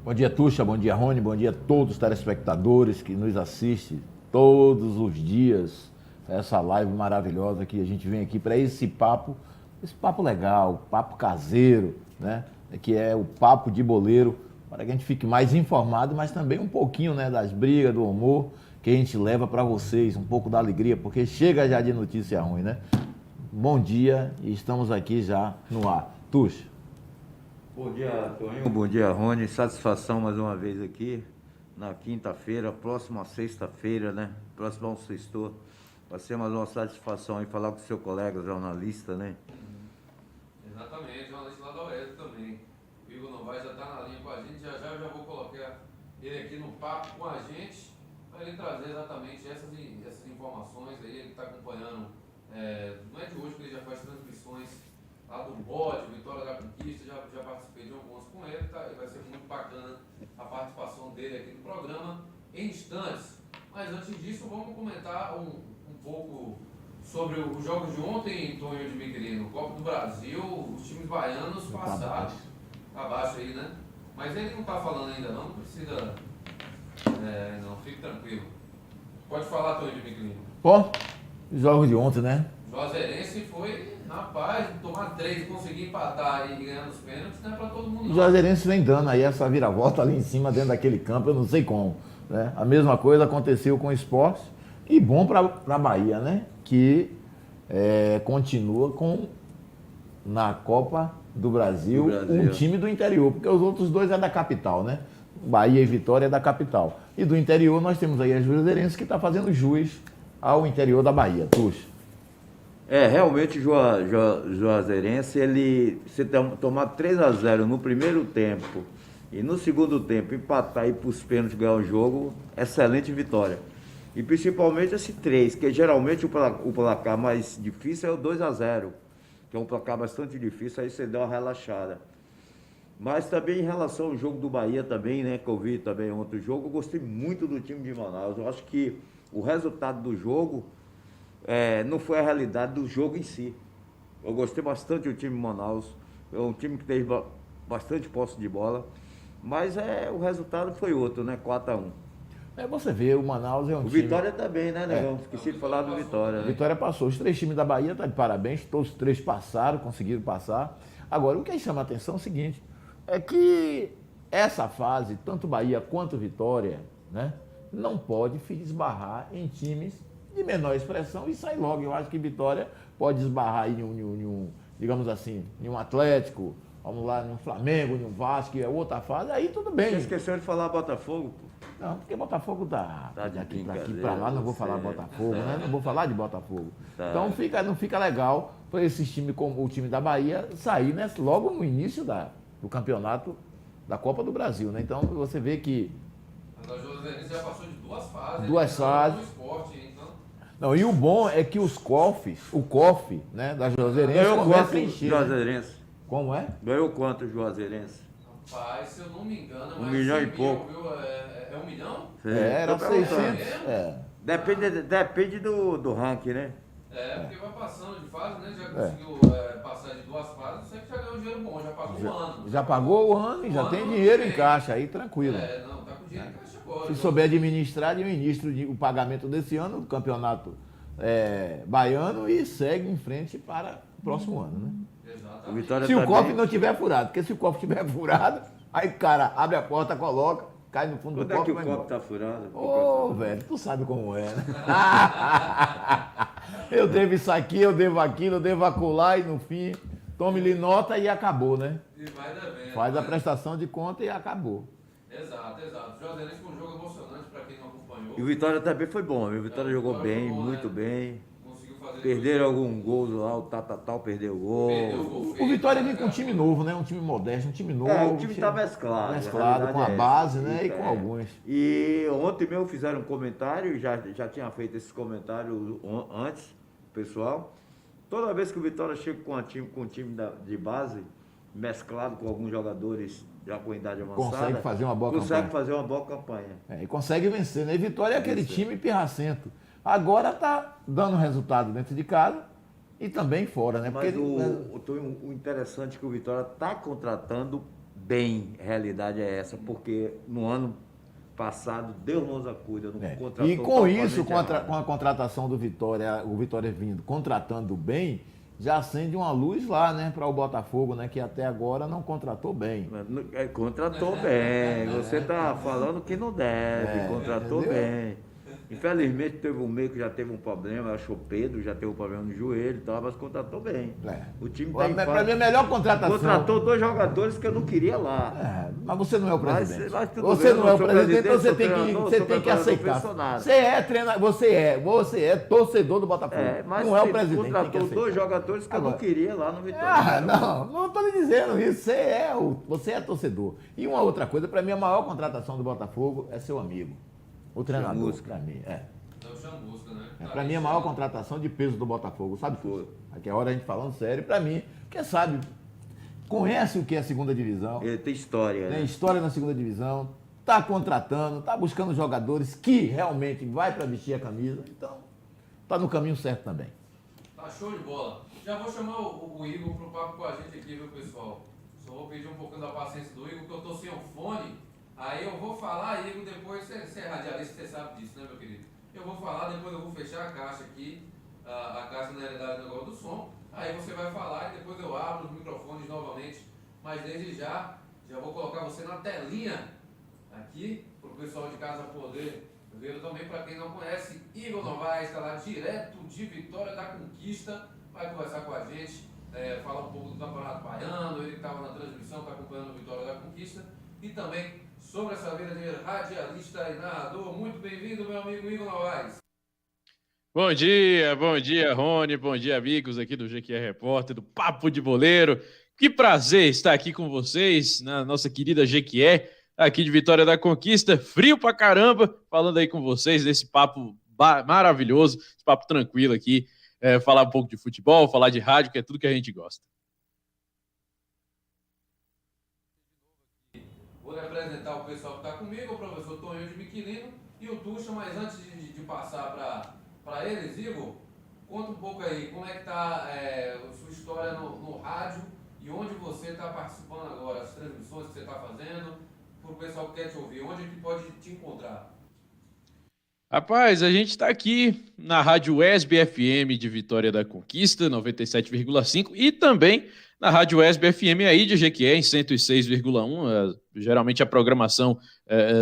Bom dia, Tuxa, bom dia, Rony, bom dia a todos os telespectadores que nos assistem todos os dias. Essa live maravilhosa que a gente vem aqui para esse papo legal, papo caseiro, né? Que é o papo de boleiro, para que a gente fique mais informado, mas também um pouquinho, né, das brigas, do humor que a gente leva para vocês, um pouco da alegria, porque chega já de notícia ruim, né? Bom dia e estamos aqui já no ar. Tuxa. Bom dia, Toninho. Bom dia, Rony. Satisfação mais uma vez aqui na quinta-feira, próxima sexta-feira, né? Próximo ao sexto. Vai ser mais uma satisfação aí falar com o seu colega jornalista, né? Exatamente, jornalista lá da Oeste também. O Igor Novaes já está na linha com a gente, já eu já vou colocar ele aqui no papo com a gente, para ele trazer exatamente essas informações aí, ele está acompanhando, não é de hoje que ele já faz transmissões lá do Bode, Vitória da Conquista, já participei de algumas com ele, tá? E vai ser muito bacana a participação dele aqui no programa em instantes. Mas antes disso, vamos comentar um pouco sobre os jogos de ontem, Tonho de Miquelino, Copa do Brasil, os times baianos passaram abaixo aí, né? Mas ele não está falando ainda não precisa, não, fique tranquilo. Pode falar, Tonho de Miquelino. Bom, jogos de ontem, né? Juazeirense foi, rapaz, tomar 3 e conseguir empatar e ganhar nos pênaltis não é pra todo mundo. O Juazeirense vem dando aí essa viravolta ali em cima, dentro daquele campo, eu não sei como, né? A mesma coisa aconteceu com o Sport e bom para a Bahia, né? Que continua na Copa do Brasil, um time do interior, porque os outros dois é da capital, né? Bahia e Vitória é da capital. E do interior nós temos aí a Juazeirense que está fazendo jus ao interior da Bahia. Tuxa. Realmente o Juazeirense, se tomar 3-0 no primeiro tempo e no segundo tempo empatar e ir para os pênaltis ganhar o jogo, excelente vitória. E principalmente esse 3, que geralmente o placar mais difícil é o 2-0, que é um placar bastante difícil, aí você dá uma relaxada. Mas também em relação ao jogo do Bahia também, né, que eu vi também ontem o jogo, eu gostei muito do time de Manaus. Eu acho que o resultado do jogo não foi a realidade do jogo em si. Eu gostei bastante do time de Manaus. É um time que teve bastante posse de bola. Mas o resultado foi outro, né? 4-1. Você vê, o Manaus é um time... O Vitória também, né, Negão? Esqueci de falar do Vitória. Né? Vitória passou. Os 3 times da Bahia estão de parabéns. Todos os 3 passaram, conseguiram passar. Agora, o que chama a atenção é o seguinte, é que essa fase, tanto Bahia quanto Vitória, né, não pode esbarrar em times de menor expressão e sair logo. Eu acho que Vitória pode esbarrar em um, digamos assim, em um Atlético, vamos lá, em um Flamengo, em um Vasco, que é outra fase, aí tudo bem. Você esqueceu de falar Botafogo, pô. Não, porque Botafogo tá de daqui para lá, não vou falar Botafogo, né? Não vou falar de Botafogo. Tá. Então não fica legal para esse time, como o time da Bahia, sair, né, logo no início do campeonato da Copa do Brasil, né? Então você vê que... Mas a Juazeirense já passou de 2 fases. 2 fases. No esporte, então... Não, e o bom é que o COF, né, da Juazeirense começa a encher. Juazeirense. Como é? Ganhou quanto o Juazeirense? Rapaz, se eu não me engano, é 1 mais milhão de e 100 pouco. mil, viu? É 1 milhão? Era 600. Depende do ranking, né? Porque vai passando de fase, né? Já conseguiu passar de 2 fases, você que já ganhou dinheiro bom, já pagou um ano. Já pagou o ano e já tem dinheiro em caixa, aí tranquilo. Não, tá com dinheiro em caixa agora. Se souber administrar, administra o pagamento desse ano do campeonato baiano e segue em frente para o próximo ano, né? Exatamente. Se o cofre não tiver furado, porque se o cofre estiver furado, aí o cara abre a porta, coloca, cai no fundo do cofre. Quando é que o copo tá furado? Velho, tu sabe como é, né? Eu devo isso aqui, eu devo aquilo, eu devo acolá e no fim, tome-lhe nota e acabou, né? E vai devendo. Faz a prestação de conta e acabou. Exato. O Juazeirense foi um jogo emocionante para quem não acompanhou. E o Vitória também foi bom, viu? O Vitória jogou bem, jogou, muito né? bem. Conseguiu fazer Perderam algum gol lá, o Tal perdeu o gol. O Vitória vem com um time novo, né? Um time modesto, um time novo. O time tá mesclado. Mesclado com a base, né? E com alguns. E ontem mesmo fizeram um comentário, já tinha feito esse comentário antes, pessoal. Toda vez que o Vitória chega com um time de base, mesclado com alguns jogadores já com idade avançada, consegue fazer uma boa campanha. E consegue vencer, né? E Vitória é aquele time pirracento. Agora tá dando resultado dentro de casa e também fora, né? Mas o interessante é que o Vitória está contratando bem, a realidade é essa, porque no ano passado, Deus nos acuda, não contratou. E com isso, com errado. a contratação do Vitória, o Vitória vindo contratando bem, já acende uma luz lá, né, para o Botafogo, né, que até agora não contratou bem. Contratou bem, você está falando que não deve, contratou entendeu? bem. Infelizmente teve um meio que já teve um problema, achou Pedro, já teve um problema no joelho e tal, mas contratou bem. O time tá em Para mim, a melhor contratação. Contratou 2 jogadores que eu não queria lá. Mas você não é o presidente. Mas tudo você bem, não é o sou presidente, então você sou tem treinador, que sou aceitar. funcionário. Você é treinador, você é torcedor do Botafogo. Mas não é o presidente. Contratou 2 jogadores que eu não queria lá no Vitória. Não estou lhe dizendo isso. Você é torcedor. E uma outra coisa, para mim, a maior contratação do Botafogo é seu amigo. O treinador, para mim. Para mim, a maior contratação de peso do Botafogo, sabe tudo. Aqui é hora a gente falando sério, para mim, porque sabe, conhece o que é a segunda divisão. Ele tem história. Tem história na segunda divisão, está contratando, está buscando jogadores que realmente vai para vestir a camisa, então está no caminho certo também. Tá show de bola. Já vou chamar o Igor pro papo com a gente aqui, viu, pessoal? Só vou pedir um pouquinho da paciência do Igor, porque eu tô sem o fone. Aí eu vou falar, Igor, depois, você é radialista, você sabe disso, né, meu querido? Eu vou falar, depois eu vou fechar a caixa aqui, a caixa na realidade do negócio do som. Aí você vai falar e depois eu abro os microfones novamente. Mas desde já vou colocar você na telinha aqui, para o pessoal de casa poder ver também. Para quem não conhece, Igor Novaes está lá direto de Vitória da Conquista, vai conversar com a gente, falar um pouco do Campeonato Baiano, ele que estava na transmissão, está acompanhando o Vitória da Conquista, e também sobre essa vida de radialista e narrador. Muito bem-vindo, meu amigo Igor Novaes. Bom dia, Rony, bom dia, amigos aqui do GQR Repórter, do Papo de Boleiro. Que prazer estar aqui com vocês, na nossa querida GQR, aqui de Vitória da Conquista, frio pra caramba, falando aí com vocês desse papo maravilhoso, esse papo tranquilo aqui, falar um pouco de futebol, falar de rádio, que é tudo que a gente gosta. Vou apresentar o pessoal que está comigo, o professor Tonho de Miquilino e o Tuxa, mas antes de passar para eles, Igor, conta um pouco aí, como é que está a sua história no rádio e onde você está participando agora, as transmissões que você está fazendo, para o pessoal que quer te ouvir, onde é que pode te encontrar? Rapaz, a gente está aqui na Rádio ESB FM de Vitória da Conquista, 97,5, e também na Rádio ESB FM aí de Jequié, em 106,1. Geralmente a programação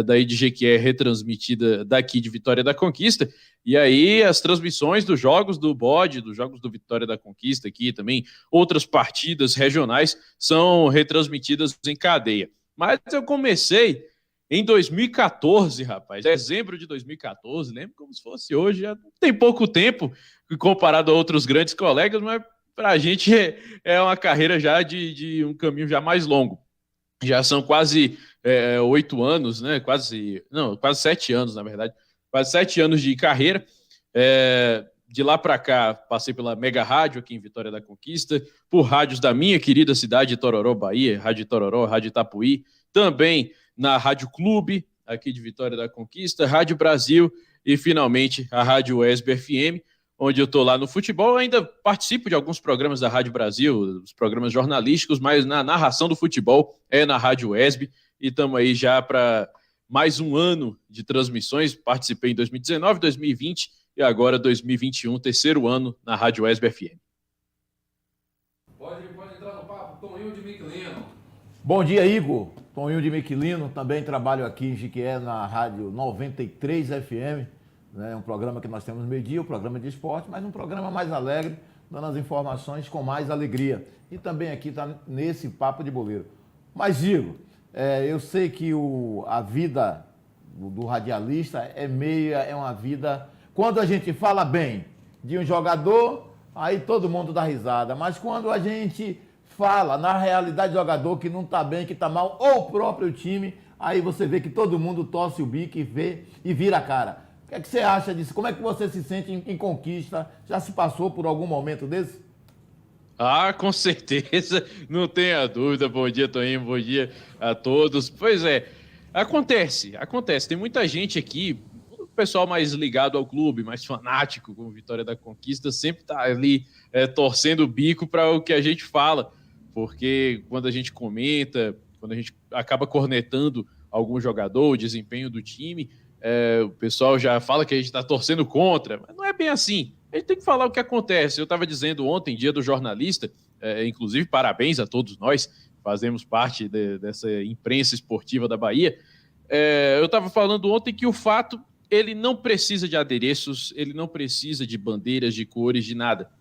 daí de Jequié é retransmitida daqui de Vitória da Conquista. E aí as transmissões dos jogos do Bode, dos jogos do Vitória da Conquista aqui também, outras partidas regionais são retransmitidas em cadeia. Mas eu comecei em 2014, rapaz, dezembro de 2014, lembro como se fosse hoje, já tem pouco tempo comparado a outros grandes colegas, mas para a gente é uma carreira já de um caminho já mais longo. Já são quase 8 anos, né? Quase 7 anos, na verdade. Quase 7 anos de carreira. De lá para cá, passei pela Mega Rádio aqui em Vitória da Conquista, por rádios da minha querida cidade de Tororó, Bahia, Rádio Tororó, Rádio Itapuí, também na Rádio Clube, aqui de Vitória da Conquista, Rádio Brasil e, finalmente, a Rádio ESB FM, onde eu estou lá no futebol. Eu ainda participo de alguns programas da Rádio Brasil, os programas jornalísticos, mas na narração do futebol é na Rádio ESB, e estamos aí já para mais um ano de transmissões. Participei em 2019, 2020 e agora 2021, terceiro ano na Rádio ESB FM. Pode entrar no papo, Toninho de Miquilino. Bom dia, Igor. Toninho de Miquilino, também trabalho aqui em Jequié na Rádio 93 FM. É um programa que nós temos meio-dia, um programa de esporte, mas um programa mais alegre, dando as informações com mais alegria. E também aqui está nesse Papo de Boleiro. Mas, Igor, eu sei que a vida do radialista é uma vida... Quando a gente fala bem de um jogador, aí todo mundo dá risada. Mas quando a gente fala na realidade do jogador que não está bem, que está mal, ou o próprio time, aí você vê que todo mundo torce o bico e vira a cara. O que é que você acha disso? Como é que você se sente em Conquista? Já se passou por algum momento desse? Ah, com certeza, não tenha dúvida. Bom dia, Toninho, bom dia a todos. Pois é, acontece. Tem muita gente aqui, o pessoal mais ligado ao clube, mais fanático com Vitória da Conquista, sempre está ali torcendo o bico para o que a gente fala, porque quando a gente comenta quando a gente acaba cornetando algum jogador, o desempenho do time, o pessoal já fala que a gente está torcendo contra, mas não é bem assim. A gente tem que falar o que acontece. Eu estava dizendo ontem, dia do jornalista, inclusive parabéns a todos nós, fazemos parte dessa imprensa esportiva da Bahia. Eu estava falando ontem que o fato, ele não precisa de adereços, ele não precisa de bandeiras, de cores, de nada.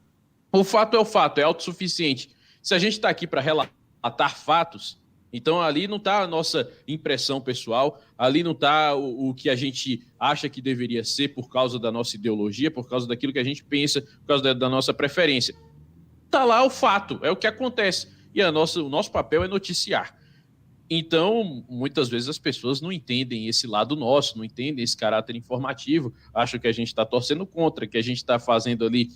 O fato, é autossuficiente. Se a gente está aqui para relatar fatos, então ali não está a nossa impressão pessoal, ali não está o que a gente acha que deveria ser por causa da nossa ideologia, por causa daquilo que a gente pensa, por causa da nossa preferência. Está lá o fato, é o que acontece. E o nosso papel é noticiar. Então, muitas vezes as pessoas não entendem esse lado nosso, não entendem esse caráter informativo, acham que a gente está torcendo contra, que a gente está fazendo ali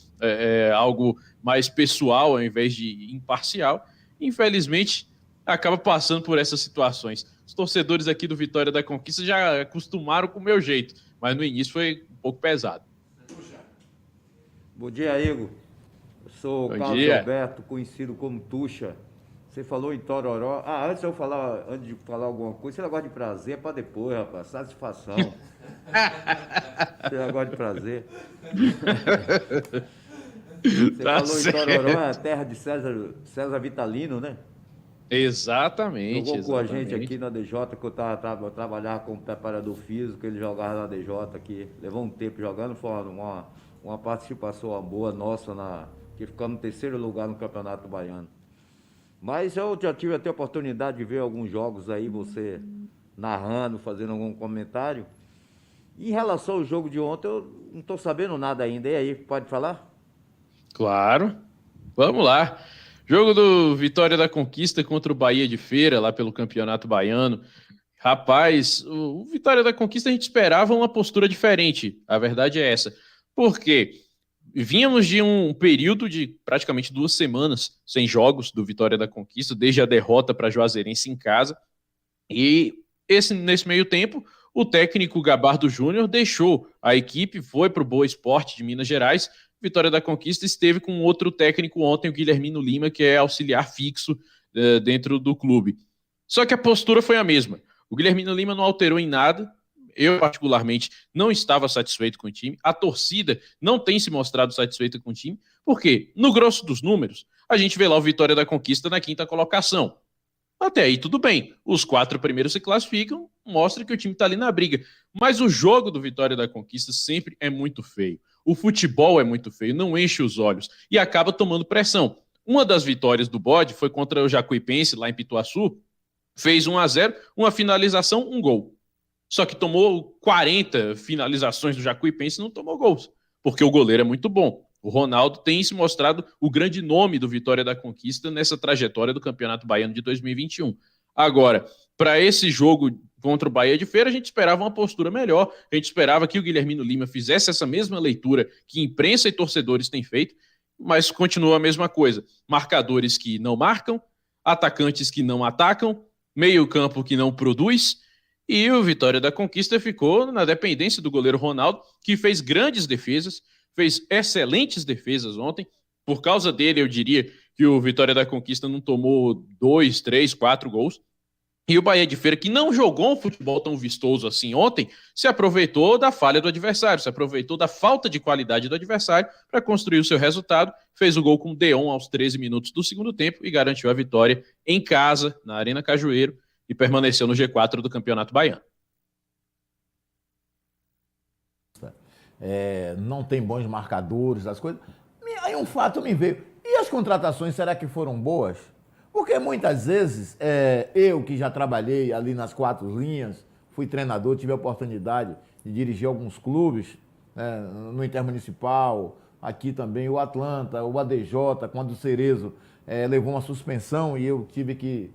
algo mais pessoal ao invés de imparcial. Infelizmente, acaba passando por essas situações. Os torcedores aqui do Vitória da Conquista já acostumaram com o meu jeito, mas no início foi um pouco pesado. Bom dia, Igor. Eu sou o Carlos Alberto, conhecido como Tuxa. Você falou em Tororó. Antes de falar alguma coisa, você negócio de prazer é para depois, rapaz. Satisfação. Você negócio de prazer. Você falou certo. Em Tororó, é a terra de César Vitalino, né? Exatamente. Jogou com a gente aqui na DJ, que eu trabalhava como preparador físico, ele jogava na DJ aqui. Levou um tempo jogando, foi uma participação boa nossa, que ficamos em 3º lugar no Campeonato Baiano. Mas eu já tive até a oportunidade de ver alguns jogos aí, você narrando, fazendo algum comentário. Em relação ao jogo de ontem, eu não estou sabendo nada ainda. E aí, pode falar? Claro. Vamos lá. Jogo do Vitória da Conquista contra o Bahia de Feira, lá pelo Campeonato Baiano. Rapaz, o Vitória da Conquista a gente esperava uma postura diferente. A verdade é essa. Por quê? Vínhamos de um período de praticamente 2 semanas sem jogos do Vitória da Conquista, desde a derrota para a Juazeirense em casa. E nesse meio tempo, o técnico Gabardo Júnior deixou a equipe, foi para o Boa Esporte de Minas Gerais. Vitória da Conquista esteve com outro técnico ontem, o Guilhermino Lima, que é auxiliar fixo dentro do clube. Só que a postura foi a mesma. O Guilhermino Lima não alterou em nada. Eu, particularmente, não estava satisfeito com o time. A torcida não tem se mostrado satisfeita com o time. Por quê? No grosso dos números, a gente vê lá o Vitória da Conquista na 5ª colocação. Até aí tudo bem. Os 4 primeiros se classificam, mostra que o time está ali na briga. Mas o jogo do Vitória da Conquista sempre é muito feio. O futebol é muito feio, não enche os olhos e acaba tomando pressão. Uma das vitórias do Bode foi contra o Jacuipense, lá em Pituaçu. Fez 1-0, uma finalização, um gol. Só que tomou 40 finalizações do Jacuipense e não tomou gols, porque o goleiro é muito bom. O Ronaldo tem se mostrado o grande nome do Vitória da Conquista nessa trajetória do Campeonato Baiano de 2021. Agora, para esse jogo contra o Bahia de Feira, a gente esperava uma postura melhor, a gente esperava que o Guilhermino Lima fizesse essa mesma leitura que imprensa e torcedores têm feito, mas continua a mesma coisa. Marcadores que não marcam, atacantes que não atacam, meio-campo que não produz. E o Vitória da Conquista ficou na dependência do goleiro Ronaldo, que fez grandes defesas, fez excelentes defesas ontem. Por causa dele, eu diria que o Vitória da Conquista não tomou 2, 3, 4 gols. E o Bahia de Feira, que não jogou um futebol tão vistoso assim ontem, se aproveitou da falha do adversário, se aproveitou da falta de qualidade do adversário para construir o seu resultado. Fez o gol com o Deon aos 13 minutos do segundo tempo e garantiu a vitória em casa, na Arena Cajueiro, e permaneceu no G4 do Campeonato Baiano. Não tem bons marcadores, as coisas. Aí um fato me veio. E as contratações, será que foram boas? Porque muitas vezes, eu que já trabalhei ali nas 4 linhas, fui treinador, tive a oportunidade de dirigir alguns clubes, no Intermunicipal, aqui também o Atlanta, o ADJ, quando o Cerezo levou uma suspensão e eu tive que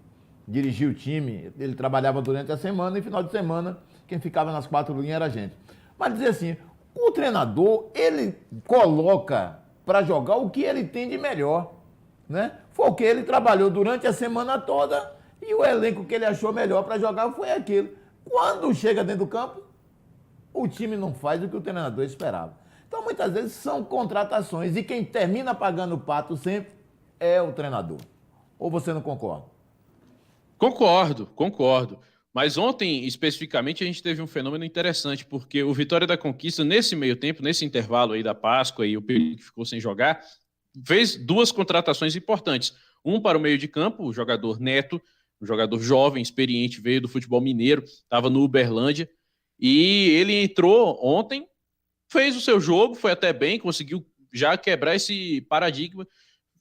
dirigir o time. Ele trabalhava durante a semana e final de semana quem ficava nas 4 linhas era a gente. Mas dizer assim, o treinador, ele coloca para jogar o que ele tem de melhor, né? Foi o que ele trabalhou durante a semana toda e o elenco que ele achou melhor para jogar foi aquele. Quando chega dentro do campo, o time não faz o que o treinador esperava. Então, muitas vezes, são contratações e quem termina pagando o pato sempre é o treinador. Ou você não concorda? Concordo. Mas ontem, especificamente, a gente teve um fenômeno interessante, porque o Vitória da Conquista, nesse meio tempo, nesse intervalo aí da Páscoa e o período que ficou sem jogar, fez 2 contratações importantes. Um para o meio de campo, o jogador Neto, um jogador jovem, experiente, veio do futebol mineiro, estava no Uberlândia, e ele entrou ontem, fez o seu jogo, foi até bem, conseguiu já quebrar esse paradigma,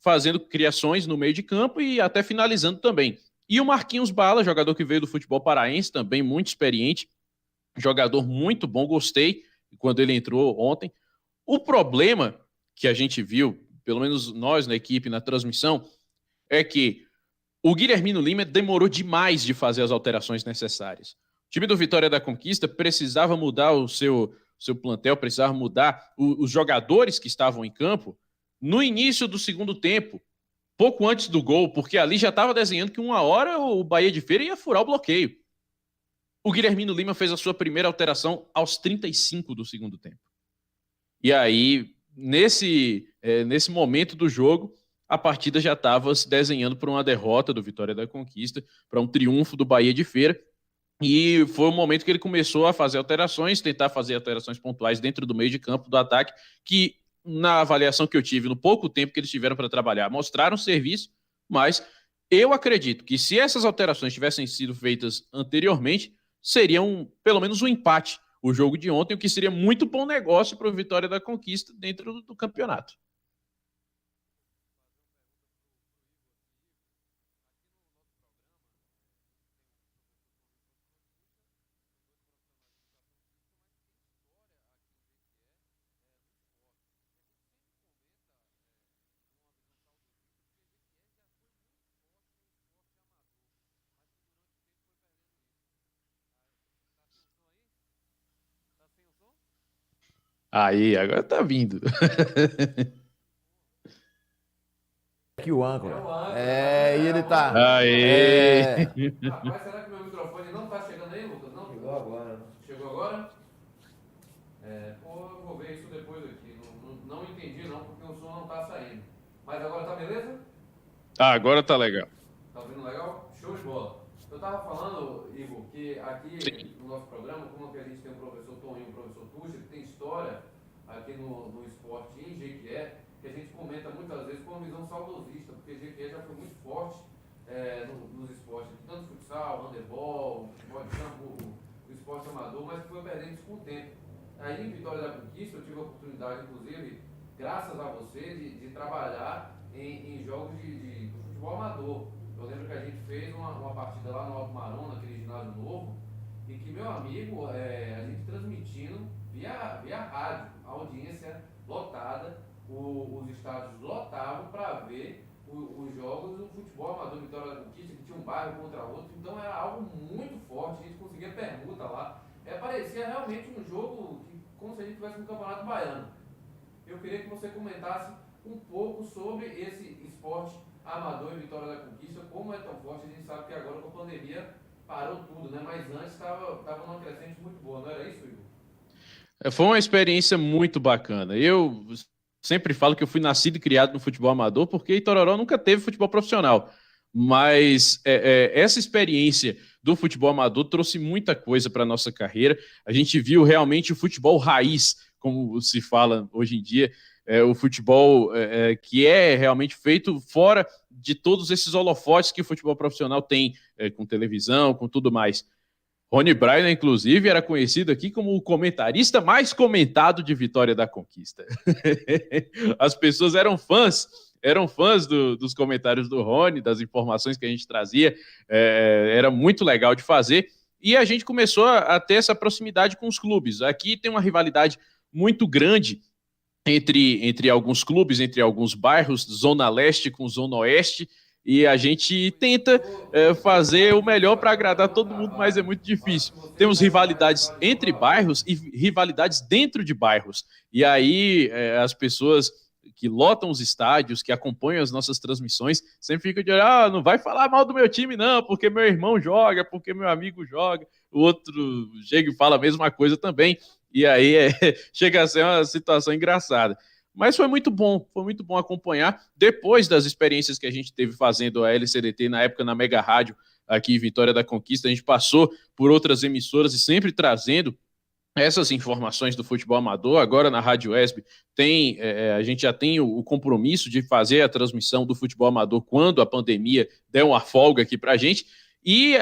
fazendo criações no meio de campo e até finalizando também. E o Marquinhos Bala, jogador que veio do futebol paraense, também muito experiente, jogador muito bom, gostei quando ele entrou ontem. O problema que a gente viu, pelo menos nós na equipe, na transmissão, é que o Guilhermino Lima demorou demais de fazer as alterações necessárias. O time do Vitória da Conquista precisava mudar o seu plantel, precisava mudar os jogadores que estavam em campo no início do segundo tempo, pouco antes do gol, porque ali já estava desenhando que uma hora o Bahia de Feira ia furar o bloqueio. O Guilhermino Lima fez a sua primeira alteração aos 35 do segundo tempo. E aí, nesse momento do jogo, a partida já estava se desenhando para uma derrota do Vitória da Conquista, para um triunfo do Bahia de Feira. E foi o momento que ele começou a fazer alterações, tentar fazer alterações pontuais dentro do meio de campo do ataque, que na avaliação que eu tive, no pouco tempo que eles tiveram para trabalhar, mostraram serviço, mas eu acredito que se essas alterações tivessem sido feitas anteriormente, seriam pelo menos um empate o jogo de ontem, o que seria muito bom negócio para o Vitória da Conquista dentro do campeonato. Aí, agora tá vindo. Aqui o âncora. É o âncora, E ele tá. Aê! Rapaz, será que meu microfone não tá chegando aí, Lucas? Não? Chegou agora. Chegou agora? Eu vou ver isso depois aqui. Não entendi não, porque o som não tá saindo. Mas agora tá beleza? Agora tá legal. Tá ouvindo legal? Show de bola. Eu tava falando, Igor, que aqui no nosso programa, como que a gente tem o professor Toninho e o professor Tuxa, que tem história aqui no esporte em Jequié, que a gente comenta muitas vezes com uma visão saudosista, porque Jequié já foi muito forte nos esportes, tanto futsal, handebol, futebol de campo, o esporte amador, mas que foi perdendo isso com o tempo. Aí em Vitória da Conquista eu tive a oportunidade, inclusive, graças a você, de trabalhar em jogos de futebol amador. Eu lembro que a gente fez uma partida lá no Alto Marom, naquele ginásio novo, e que, meu amigo, a gente transmitindo via rádio, a audiência lotada, os estádios lotavam para ver os jogos do futebol amador Vitória da Conquista, que tinha um bairro contra outro, então era algo muito forte, a gente conseguia permuta lá. Parecia realmente um jogo como se a gente estivesse no Campeonato Baiano. Eu queria que você comentasse um pouco sobre esse esporte amador em Vitória da Conquista, como é tão forte. A gente sabe que agora com a pandemia parou tudo, né? Mas antes estava numa crescente muito boa, não era isso, Igor? Foi uma experiência muito bacana. Eu sempre falo que eu fui nascido e criado no futebol amador, porque Itororó nunca teve futebol profissional. Mas essa experiência do futebol amador trouxe muita coisa para a nossa carreira. A gente viu realmente o futebol raiz, como se fala hoje em dia, o futebol que é realmente feito fora de todos esses holofotes que o futebol profissional tem, com televisão, com tudo mais. Rony Brainer, inclusive, era conhecido aqui como o comentarista mais comentado de Vitória da Conquista. As pessoas eram fãs dos comentários do Rony, das informações que a gente trazia, era muito legal de fazer, e a gente começou a ter essa proximidade com os clubes. Aqui tem uma rivalidade muito grande entre alguns clubes, entre alguns bairros, Zona Leste com Zona Oeste, e a gente tenta fazer o melhor para agradar todo mundo, mas é muito difícil. Temos rivalidades entre bairros e rivalidades dentro de bairros. E aí as pessoas que lotam os estádios, que acompanham as nossas transmissões, sempre ficam de olhar, não vai falar mal do meu time não, porque meu irmão joga, porque meu amigo joga. O outro chega e fala a mesma coisa também. E aí chega a ser uma situação engraçada. Mas foi muito bom acompanhar. Depois das experiências que a gente teve fazendo a LCDT, na época na Mega Rádio, aqui em Vitória da Conquista. A gente passou por outras emissoras e sempre trazendo essas informações do futebol amador. Agora na Rádio ESB a gente já tem o compromisso de fazer a transmissão do futebol amador quando a pandemia der uma folga aqui para a gente. E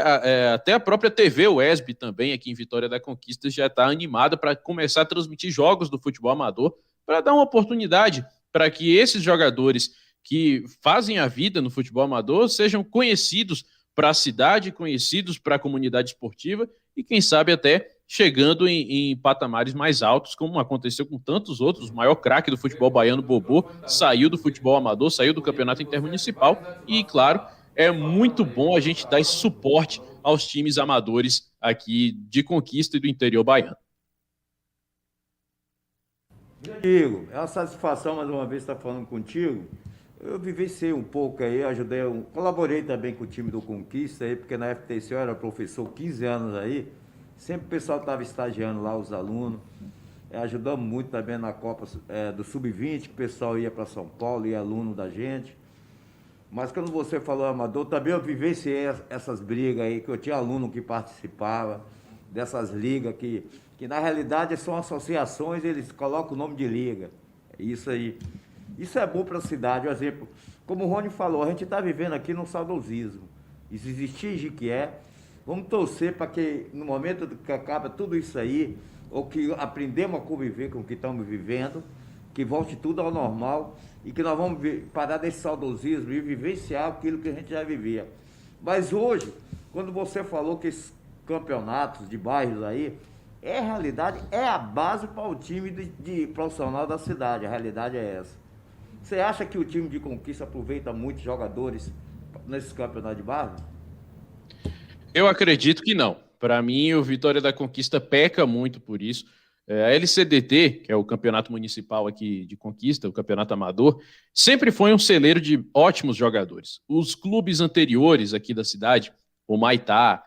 até a própria TV UESB também, aqui em Vitória da Conquista, já está animada para começar a transmitir jogos do futebol amador, para dar uma oportunidade para que esses jogadores que fazem a vida no futebol amador sejam conhecidos para a cidade, conhecidos para a comunidade esportiva e, quem sabe, até chegando em patamares mais altos, como aconteceu com tantos outros. O maior craque do futebol baiano, Bobô, saiu do futebol amador, saiu do campeonato intermunicipal e, claro, é muito bom a gente dar esse suporte aos times amadores aqui de Conquista e do interior baiano. Diego, é uma satisfação mais uma vez estar falando contigo. Eu vivenciei um pouco aí, colaborei também com o time do Conquista aí, porque na FTC eu era professor 15 anos aí, sempre o pessoal estava estagiando lá, os alunos. Ajudamos muito também na Copa do Sub-20, que o pessoal ia para São Paulo, ia aluno da gente. Mas quando você falou amador, também eu vivenciei essas brigas aí, que eu tinha aluno que participava dessas ligas, que na realidade são associações, eles colocam o nome de liga. Isso aí. Isso é bom para a cidade. Por exemplo, como o Rony falou, a gente está vivendo aqui num saudosismo. Isso existia em Jequié. Vamos torcer para que no momento que acaba tudo isso aí, ou que aprendemos a conviver com o que estamos vivendo, que volte tudo ao normal e que nós vamos parar desse saudosismo e vivenciar aquilo que a gente já vivia. Mas hoje, quando você falou que esses campeonatos de bairros aí, a realidade é a base para o time de profissional da cidade, a realidade é essa. Você acha que o time de Conquista aproveita muitos jogadores nesses campeonatos de bairro? Eu acredito que não. Para mim, o Vitória da Conquista peca muito por isso. A LCDT, que é o campeonato municipal aqui de Conquista, o campeonato amador, sempre foi um celeiro de ótimos jogadores. Os clubes anteriores aqui da cidade, o Maitá,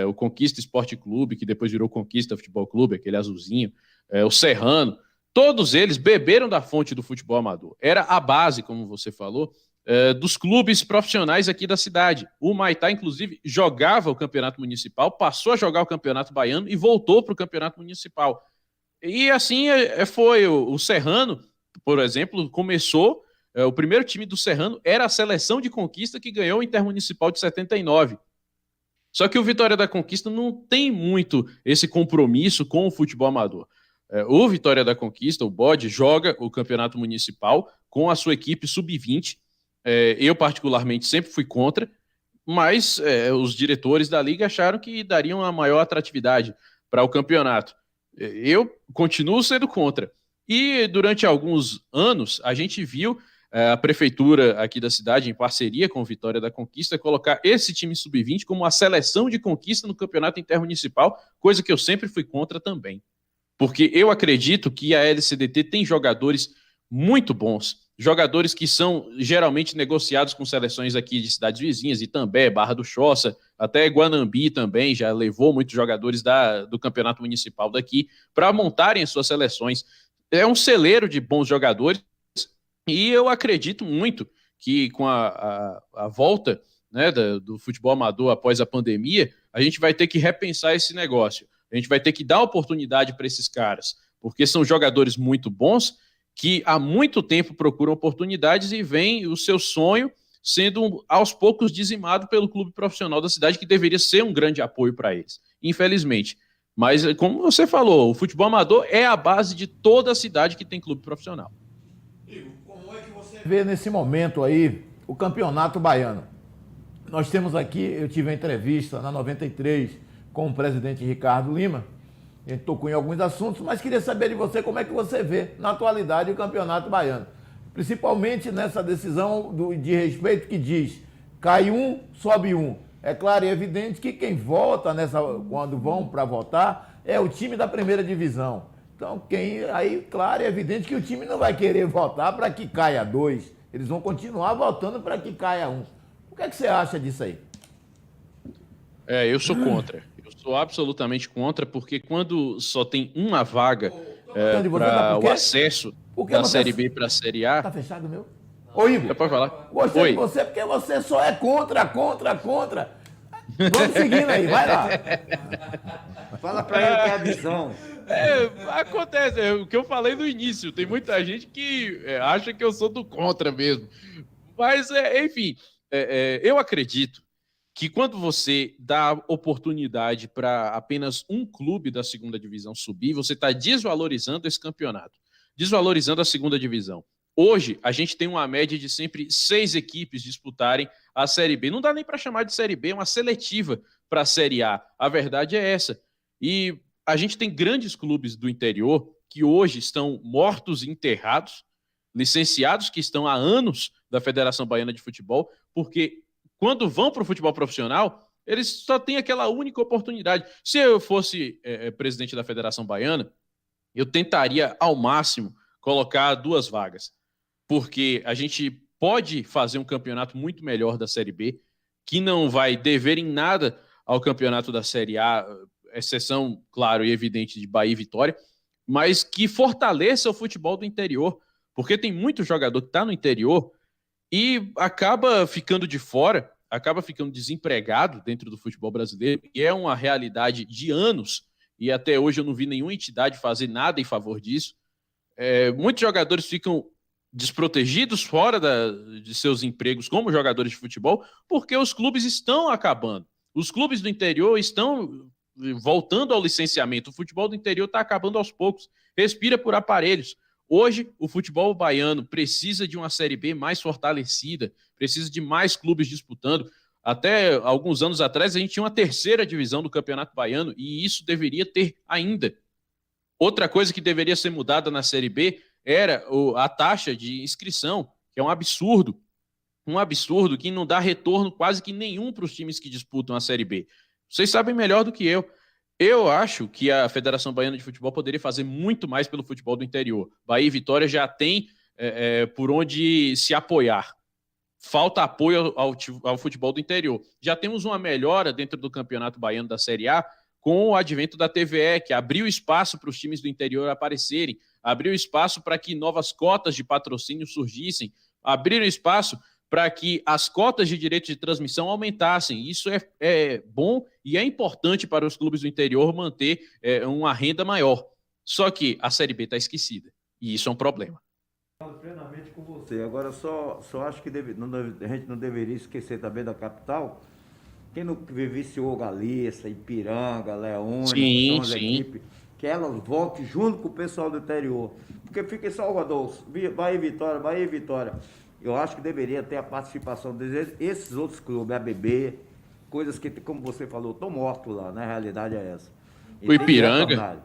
o Conquista Esporte Clube, que depois virou Conquista Futebol Clube, aquele azulzinho, o Serrano, todos eles beberam da fonte do futebol amador. Era a base, como você falou, dos clubes profissionais aqui da cidade. O Maitá, inclusive, jogava o campeonato municipal, passou a jogar o campeonato baiano e voltou para o campeonato municipal. E assim foi. O Serrano, por exemplo, começou, o primeiro time do Serrano era a Seleção de Conquista, que ganhou o Intermunicipal de 79. Só que o Vitória da Conquista não tem muito esse compromisso com o futebol amador. O Vitória da Conquista, o Bode, joga o campeonato municipal com a sua equipe sub-20. Eu, particularmente, sempre fui contra, mas os diretores da liga acharam que dariam uma maior atratividade para o campeonato. Eu continuo sendo contra. E durante alguns anos, a gente viu a prefeitura aqui da cidade, em parceria com o Vitória da Conquista, colocar esse time sub-20 como a seleção de Conquista no campeonato intermunicipal, coisa que eu sempre fui contra também. Porque eu acredito que a LCDT tem jogadores muito bons, jogadores que são geralmente negociados com seleções aqui de cidades vizinhas, Itambé, Barra do Choça, até Guanambi também já levou muitos jogadores do campeonato municipal daqui para montarem as suas seleções. É um celeiro de bons jogadores e eu acredito muito que com a volta, né, do futebol amador após a pandemia, a gente vai ter que repensar esse negócio. A gente vai ter que dar oportunidade para esses caras, porque são jogadores muito bons que há muito tempo procuram oportunidades e veem o seu sonho sendo aos poucos dizimado pelo clube profissional da cidade, que deveria ser um grande apoio para eles, infelizmente. Mas, como você falou, o futebol amador é a base de toda a cidade que tem clube profissional. Como é que você vê nesse momento aí o campeonato baiano? Nós temos aqui, eu tive uma entrevista na 93 com o presidente Ricardo Lima. A gente tocou em alguns assuntos, mas queria saber de você como é que você vê, na atualidade, o campeonato baiano. Principalmente nessa decisão de respeito que diz, cai um, sobe um. É claro e evidente que quem vota quando vão para votar é o time da primeira divisão. Então, aí, claro e evidente que o time não vai querer votar para que caia dois. Eles vão continuar votando para que caia um. O que é que você acha disso aí? Eu sou contra. Sou absolutamente contra, porque quando só tem uma vaga para o acesso da Série B para a Série A... Tá fechado, meu? Ô, Igor. Pode falar. Gostei de você porque você só é contra. Vamos seguindo aí, vai lá. Fala pra ele que é a visão. Acontece, é o que eu falei no início. Tem muita gente que acha que eu sou do contra mesmo. Mas, enfim, eu acredito que quando você dá oportunidade para apenas um clube da segunda divisão subir, você está desvalorizando esse campeonato, desvalorizando a segunda divisão. Hoje, a gente tem uma média de sempre 6 equipes disputarem a Série B. Não dá nem para chamar de Série B, é uma seletiva para a Série A. A verdade é essa. E a gente tem grandes clubes do interior que hoje estão mortos e enterrados, licenciados que estão há anos da Federação Baiana de Futebol, porque quando vão para o futebol profissional, eles só têm aquela única oportunidade. Se eu fosse presidente da Federação Baiana, eu tentaria ao máximo colocar 2 vagas, porque a gente pode fazer um campeonato muito melhor da Série B, que não vai dever em nada ao campeonato da Série A, exceção, claro e evidente, de Bahia e Vitória, mas que fortaleça o futebol do interior, porque tem muito jogador que está no interior e acaba ficando de fora, acaba ficando desempregado dentro do futebol brasileiro, e é uma realidade de anos, e até hoje eu não vi nenhuma entidade fazer nada em favor disso. Muitos jogadores ficam desprotegidos fora de seus empregos como jogadores de futebol, porque os clubes estão acabando. Os clubes do interior estão voltando ao licenciamento. O futebol do interior está acabando aos poucos. Respira por aparelhos. Hoje, o futebol baiano precisa de uma Série B mais fortalecida, precisa de mais clubes disputando. Até alguns anos atrás, a gente tinha uma 3ª divisão do Campeonato Baiano e isso deveria ter ainda. Outra coisa que deveria ser mudada na Série B era a taxa de inscrição, que é um absurdo que não dá retorno quase que nenhum para os times que disputam a Série B. Vocês sabem melhor do que eu. Eu acho que a Federação Baiana de Futebol poderia fazer muito mais pelo futebol do interior. Bahia e Vitória já tem por onde se apoiar. Falta apoio ao futebol do interior. Já temos uma melhora dentro do Campeonato Baiano da Série A com o advento da TVE, que abriu espaço para os times do interior aparecerem, abriu espaço para que novas cotas de patrocínio surgissem, abriram espaço para que as cotas de direito de transmissão aumentassem. Isso é bom e é importante para os clubes do interior manter uma renda maior. Só que a Série B está esquecida, e isso é um problema. Concordo plenamente com você. Agora, só acho que a gente não deveria esquecer também da capital. Quem não vivenciou Galícia, Ipiranga, Leônia, sim, são as equipes, que elas voltem junto com o pessoal do interior. Porque fica em Salvador, Bahia e Vitória. Eu acho que deveria ter a participação desses outros clubes, ABB, coisas que, como você falou, estão mortos lá, né? A realidade é essa. O Ipiranga.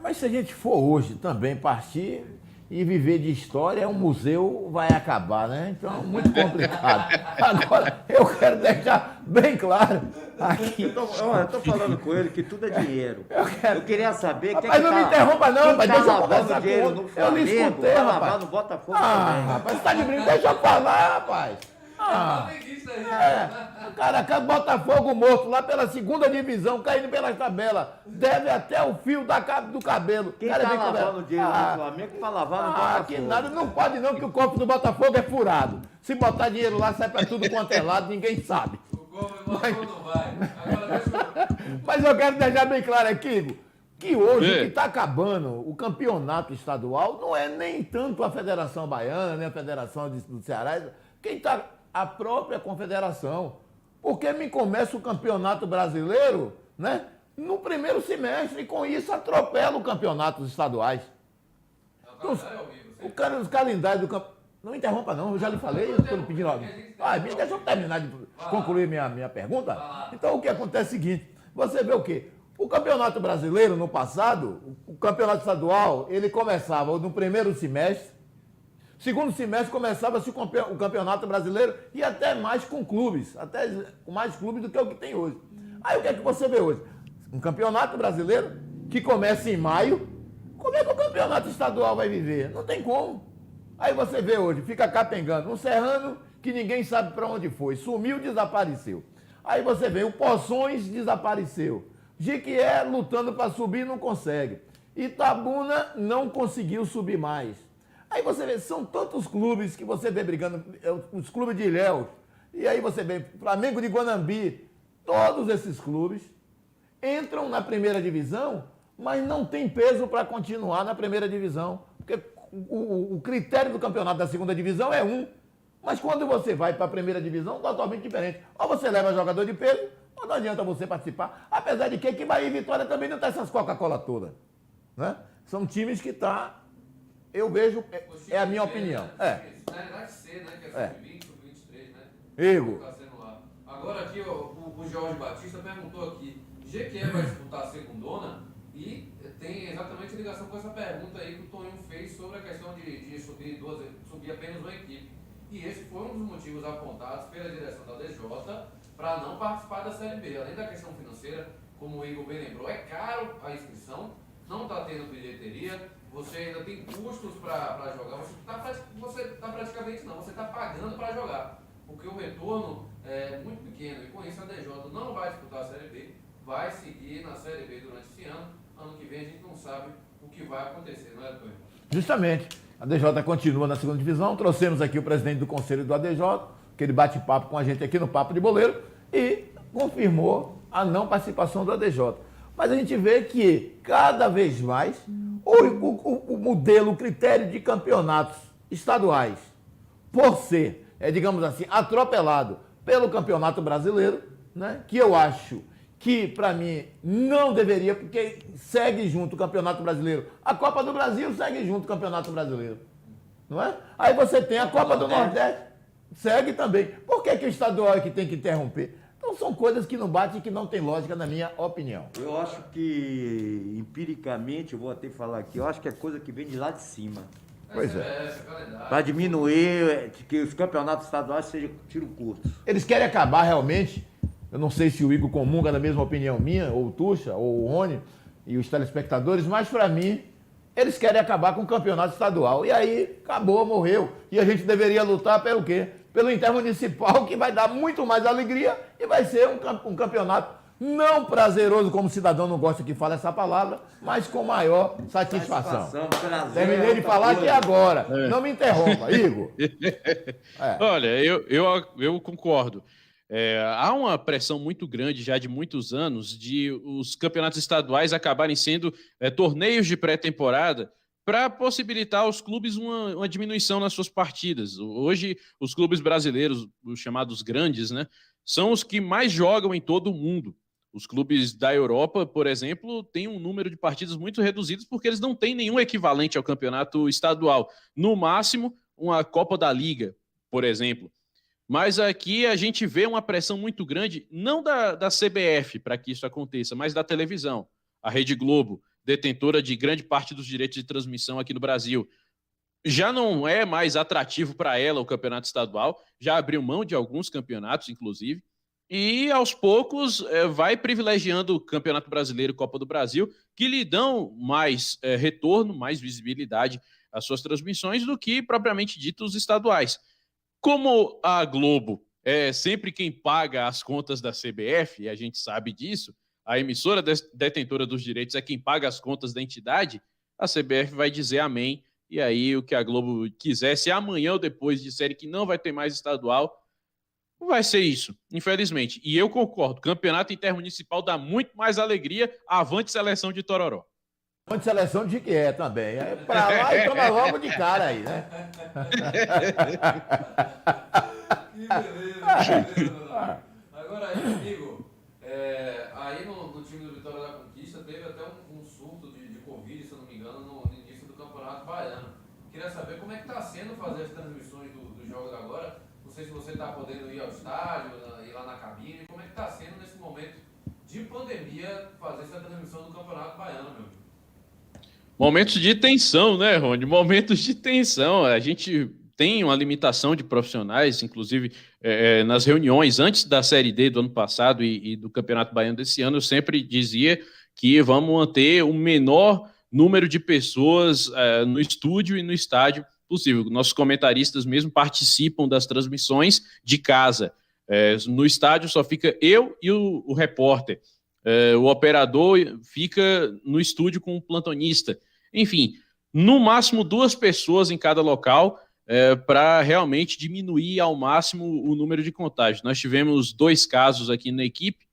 Mas se a gente for hoje também partir e viver de história, um museu vai acabar, né? Então é muito complicado. Agora, eu quero deixar bem claro aqui. Eu tô falando com ele que tudo é dinheiro. Eu queria saber... Rapaz, não me interrompa não, rapaz. Deixa eu conversar com dinheiro ele. no Flamengo, eu lhe escutei, tá rapaz. lavando Botafogo também. Rapaz, você tá de brinco, deixa eu falar, rapaz. O cara acaba Botafogo morto lá pela segunda divisão, caindo pela tabela. Deve até o fio do cabelo. Quem cara tá lavando dinheiro no Flamengo tá lavando no Botafogo. Que nada, não pode não, que o corpo do Botafogo é furado. Se botar dinheiro lá, sai pra tudo quanto é lado, ninguém sabe. O Botafogo não vai. Agora deixa Mas eu quero deixar bem claro aqui, que hoje o que está acabando o campeonato estadual não é nem tanto a Federação Baiana, nem a Federação do Ceará, quem está a própria confederação. Porque me começa o campeonato brasileiro, né, no primeiro semestre e com isso atropela o campeonato dos estaduais. Os calendários do campeonato. Não interrompa não, eu já lhe falei, eu estou lhe pedindo. Deixa eu terminar de concluir minha pergunta. Então o que acontece é o seguinte, você vê o quê? O campeonato brasileiro, no passado, o campeonato estadual, ele começava no primeiro semestre, segundo semestre começava-se o campeonato brasileiro e até mais com clubes, até com mais clubes do que o que tem hoje. Aí o que é que você vê hoje? Um campeonato brasileiro que começa em maio, como é que o campeonato estadual vai viver? Não tem como. Aí você vê hoje, fica capengando, um Serrano que ninguém sabe para onde foi, sumiu, desapareceu. Aí você vê, o Poções desapareceu. Jequié lutando para subir não consegue. Itabuna não conseguiu subir mais. Aí você vê, são tantos clubes que você vê brigando, os clubes de Ilhéus, e aí você vê Flamengo de Guanambi, todos esses clubes entram na primeira divisão, mas não tem peso para continuar na primeira divisão. Porque o critério do campeonato da segunda divisão é um. Mas quando você vai para a primeira divisão, totalmente diferente. Ou você leva jogador de peso, ou não adianta você participar. Apesar de que Bahia e Vitória também não tem essas Coca-Cola todas. Né? São times que eu vejo, é a minha opinião. Na realidade C, né? Que é sub-20, sub-23, né? Igor. Tá sendo lá. Agora aqui, o Jorge Batista perguntou aqui, Jequié vai disputar a segundona? E tem exatamente ligação com essa pergunta aí que o Toninho fez sobre a questão de subir apenas uma equipe. E esse foi um dos motivos apontados pela direção da DJ para não participar da Série B. Além da questão financeira, como o Igor bem lembrou, é caro a inscrição, não está tendo bilheteria, você ainda tem custos para jogar, você está praticamente não, você está pagando para jogar, porque o retorno é muito pequeno, e com isso a DJ não vai disputar a Série B, vai seguir na Série B durante esse ano que vem a gente não sabe o que vai acontecer, não é, Antônio? Justamente. A DJ continua na segunda divisão. Trouxemos aqui o presidente do conselho do ADJ, que ele bate papo com a gente aqui no Papo de Boleiro, e confirmou a não participação do ADJ. Mas a gente vê que cada vez mais o modelo, o critério de campeonatos estaduais, por ser, digamos assim, atropelado pelo Campeonato Brasileiro, né, que eu acho que, para mim, não deveria, porque segue junto o Campeonato Brasileiro. A Copa do Brasil segue junto o Campeonato Brasileiro. Não é? Aí você tem a Copa do Nordeste, segue também. Por que o estadual é que tem que interromper? Então são coisas que não batem e que não tem lógica, na minha opinião. Eu acho que, empiricamente, eu vou até falar aqui, eu acho que é coisa que vem de lá de cima. Pois é. Para diminuir, que os campeonatos estaduais sejam tiro curto. Eles querem acabar realmente. Eu não sei se o Igor comunga da mesma opinião minha, ou o Tuxa, ou o Rony, e os telespectadores, mas para mim, eles querem acabar com o campeonato estadual. E aí, acabou, morreu. E a gente deveria lutar pelo quê? Pelo intermunicipal, que vai dar muito mais alegria e vai ser um campeonato não prazeroso, como o cidadão não gosta que fale essa palavra, mas com maior satisfação. Terminei de falar aqui agora. Não me interrompa, Igor. Olha, eu concordo. Há uma pressão muito grande já de muitos anos de os campeonatos estaduais acabarem sendo torneios de pré-temporada para possibilitar aos clubes uma diminuição nas suas partidas. Hoje, os clubes brasileiros, os chamados grandes, né, são os que mais jogam em todo o mundo. Os clubes da Europa, por exemplo, têm um número de partidas muito reduzidos porque eles não têm nenhum equivalente ao campeonato estadual. No máximo, uma Copa da Liga, por exemplo. Mas aqui a gente vê uma pressão muito grande, não da CBF para que isso aconteça, mas da televisão. A Rede Globo, detentora de grande parte dos direitos de transmissão aqui no Brasil, já não é mais atrativo para ela o campeonato estadual, já abriu mão de alguns campeonatos, inclusive, e aos poucos vai privilegiando o Campeonato Brasileiro e Copa do Brasil, que lhe dão mais retorno, mais visibilidade às suas transmissões do que propriamente dito os estaduais. Como a Globo é sempre quem paga as contas da CBF, e a gente sabe disso, a emissora detentora dos direitos é quem paga as contas da entidade, a CBF vai dizer amém, e aí o que a Globo quiser, se amanhã ou depois disserem que não vai ter mais estadual, vai ser isso, infelizmente. E eu concordo, campeonato intermunicipal dá muito mais alegria, avante seleção de Tororó. Avante seleção de Jequié também. É pra lá e toma logo de cara aí, né? Que beleza. Agora aí, Igor, aí no time do Vitória da Conquista teve até um surto de Covid, se eu não me engano, no início do Campeonato Baiano. Queria saber como é que está sendo fazer as transmissões dos jogos agora. Não sei se você está podendo ir ao estádio, ir lá na cabine. Como é que está sendo nesse momento de pandemia fazer essa transmissão do Campeonato Baiano, meu amigo? Momentos de tensão, né, Rony? Momentos de tensão. A gente tem uma limitação de profissionais, inclusive nas reuniões antes da Série D do ano passado e do Campeonato Baiano desse ano, eu sempre dizia que vamos manter o menor número de pessoas no estúdio e no estádio possível. Nossos comentaristas mesmo participam das transmissões de casa. No estádio só fica eu e o repórter. O operador fica no estúdio com o plantonista. Enfim, no máximo 2 pessoas em cada local para realmente diminuir ao máximo o número de contágios. Nós tivemos 2 casos aqui na equipe,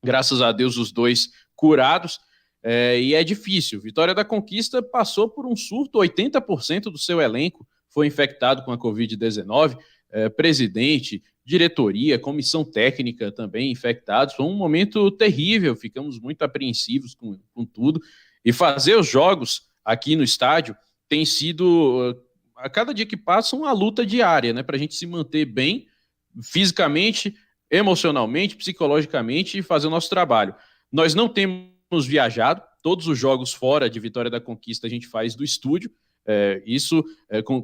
Graças a Deus, os dois curados. E é difícil. Vitória da Conquista passou por um surto, 80% do seu elenco foi infectado com a Covid-19, presidente, diretoria, comissão técnica também infectados. Foi um momento terrível, ficamos muito apreensivos com tudo. E fazer os jogos aqui no estádio tem sido, a cada dia que passa, uma luta diária, né, para a gente se manter bem fisicamente, emocionalmente, psicologicamente e fazer o nosso trabalho. Nós não temos viajado, todos os jogos fora de Vitória da Conquista a gente faz do estúdio. Isso,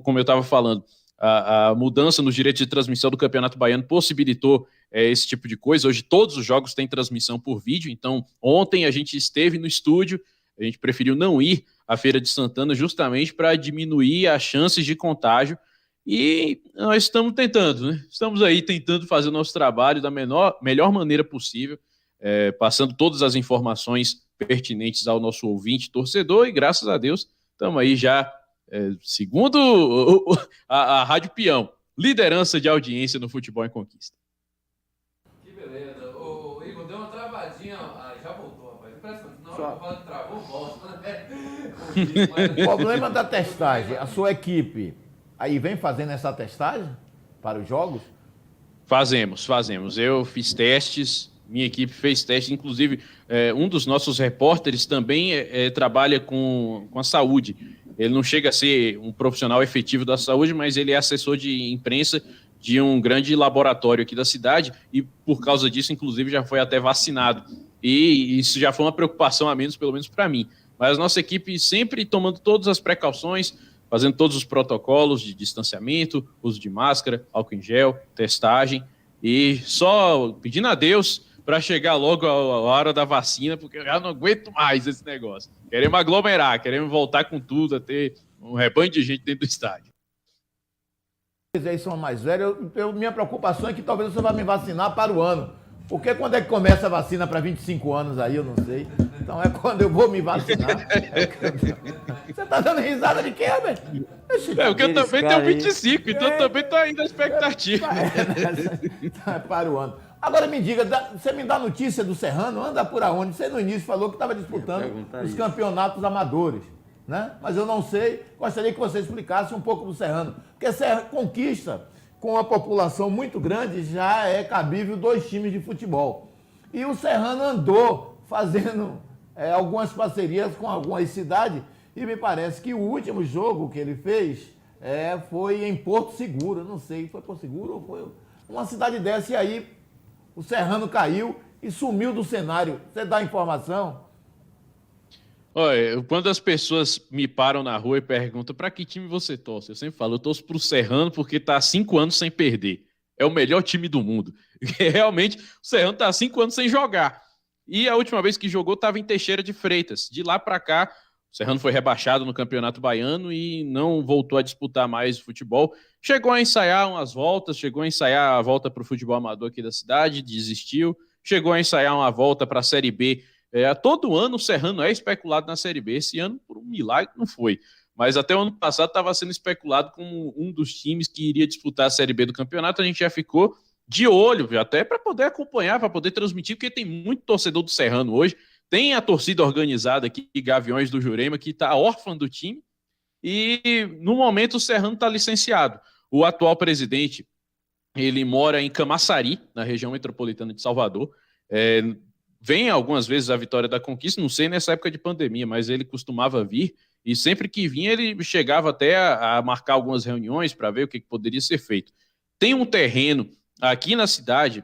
como eu estava falando, a mudança nos direitos de transmissão do Campeonato Baiano possibilitou esse tipo de coisa. Hoje todos os jogos têm transmissão por vídeo, então ontem a gente esteve no estúdio, a gente preferiu não ir à Feira de Santana justamente para diminuir as chances de contágio, e nós estamos tentando, né? Estamos aí tentando fazer o nosso trabalho da melhor maneira possível, passando todas as informações pertinentes ao nosso ouvinte, torcedor, e graças a Deus estamos aí já, segundo a Rádio Peão, liderança de audiência no Futebol em Conquista. Que beleza. O Igor deu uma travadinha, já voltou, rapaz. Impressionante. Na hora que eu falo que travou, volta, né? O problema da testagem, a sua equipe aí vem fazendo essa testagem para os jogos? Fazemos. Eu fiz testes, minha equipe fez testes, inclusive um dos nossos repórteres também trabalha com a saúde. Ele não chega a ser um profissional efetivo da saúde, mas ele é assessor de imprensa de um grande laboratório aqui da cidade e, por causa disso, inclusive, já foi até vacinado. E isso já foi uma preocupação a menos, pelo menos para mim. Mas a nossa equipe sempre tomando todas as precauções, fazendo todos os protocolos de distanciamento, uso de máscara, álcool em gel, testagem, e só pedindo a Deus para chegar logo a hora da vacina, porque eu já não aguento mais esse negócio. Queremos aglomerar, queremos voltar com tudo, a ter um rebanho de gente dentro do estádio. Vocês aí são mais velhos, minha preocupação é que talvez você vá me vacinar para o ano. Porque quando é que começa a vacina para 25 anos aí, eu não sei. Então é quando eu vou me vacinar. Você tá dando risada de quê, Herbert? Porque eu também tenho 25, então eu também tô aí na expectativa. É para o ano. Agora me diga, você me dá notícia do Serrano? Anda por aonde? Você no início falou que estava disputando os campeonatos amadores, né? Mas eu não sei, gostaria que você explicasse um pouco do Serrano. Porque Conquista, com uma população muito grande, já é cabível 2 times de futebol. E o Serrano andou fazendo algumas parcerias com algumas cidades, e me parece que o último jogo que ele fez foi em Porto Seguro. Eu não sei, foi Porto Seguro ou foi uma cidade dessa, e aí o Serrano caiu e sumiu do cenário. Você dá informação? Olha, quando as pessoas me param na rua e perguntam para que time você torce, eu sempre falo, eu torço para o Serrano porque está há 5 anos sem perder. É o melhor time do mundo. E realmente, o Serrano está há 5 anos sem jogar. E a última vez que jogou estava em Teixeira de Freitas. De lá para cá, o Serrano foi rebaixado no Campeonato Baiano e não voltou a disputar mais futebol. Chegou a ensaiar umas voltas, chegou a ensaiar a volta para o futebol amador aqui da cidade, desistiu. Chegou a ensaiar uma volta para a Série B. Todo ano o Serrano é especulado na Série B. Esse ano, por um milagre, não foi. Mas até o ano passado estava sendo especulado como um dos times que iria disputar a Série B do campeonato. A gente já ficou de olho, até para poder acompanhar, para poder transmitir, porque tem muito torcedor do Serrano hoje. Tem a torcida organizada aqui, Gaviões do Jurema, que está órfã do time. E, no momento, o Serrano está licenciado. O atual presidente, ele mora em Camaçari, na região metropolitana de Salvador. Vem algumas vezes a Vitória da Conquista, não sei nessa época de pandemia, mas ele costumava vir, e sempre que vinha ele chegava até a marcar algumas reuniões para ver o que poderia ser feito. Tem um terreno aqui na cidade,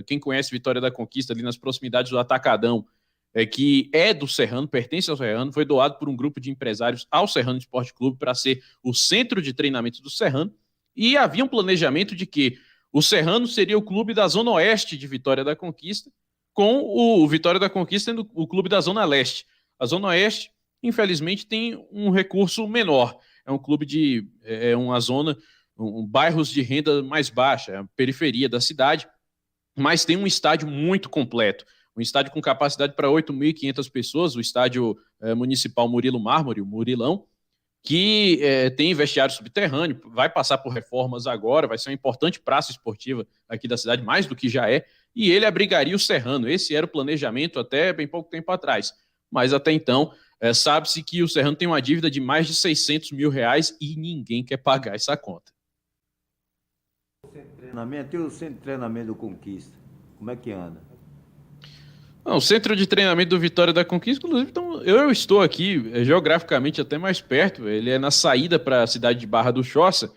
quem conhece Vitória da Conquista, ali nas proximidades do Atacadão, que é do Serrano, pertence ao Serrano, foi doado por um grupo de empresários ao Serrano Esporte Clube para ser o centro de treinamento do Serrano, e havia um planejamento de que o Serrano seria o clube da Zona Oeste de Vitória da Conquista, com o Vitória da Conquista sendo o clube da Zona Leste. A Zona Oeste, infelizmente, tem um recurso menor. É um clube de uma zona, bairros de renda mais baixa, é a periferia da cidade, mas tem um estádio muito completo. Um estádio com capacidade para 8.500 pessoas, o estádio municipal Murilo Mármore, o Murilão, que tem vestiário subterrâneo, vai passar por reformas agora, vai ser uma importante praça esportiva aqui da cidade, mais do que já é. e ele abrigaria o Serrano. Esse era o planejamento até bem pouco tempo atrás. Mas até então, sabe-se que o Serrano tem uma dívida de mais de R$600 mil e ninguém quer pagar essa conta. E o centro de treinamento do Conquista? Como é que anda? Não, o centro de treinamento do Vitória da Conquista, inclusive, então, eu estou aqui geograficamente até mais perto. Ele é na saída para a cidade de Barra do Choça.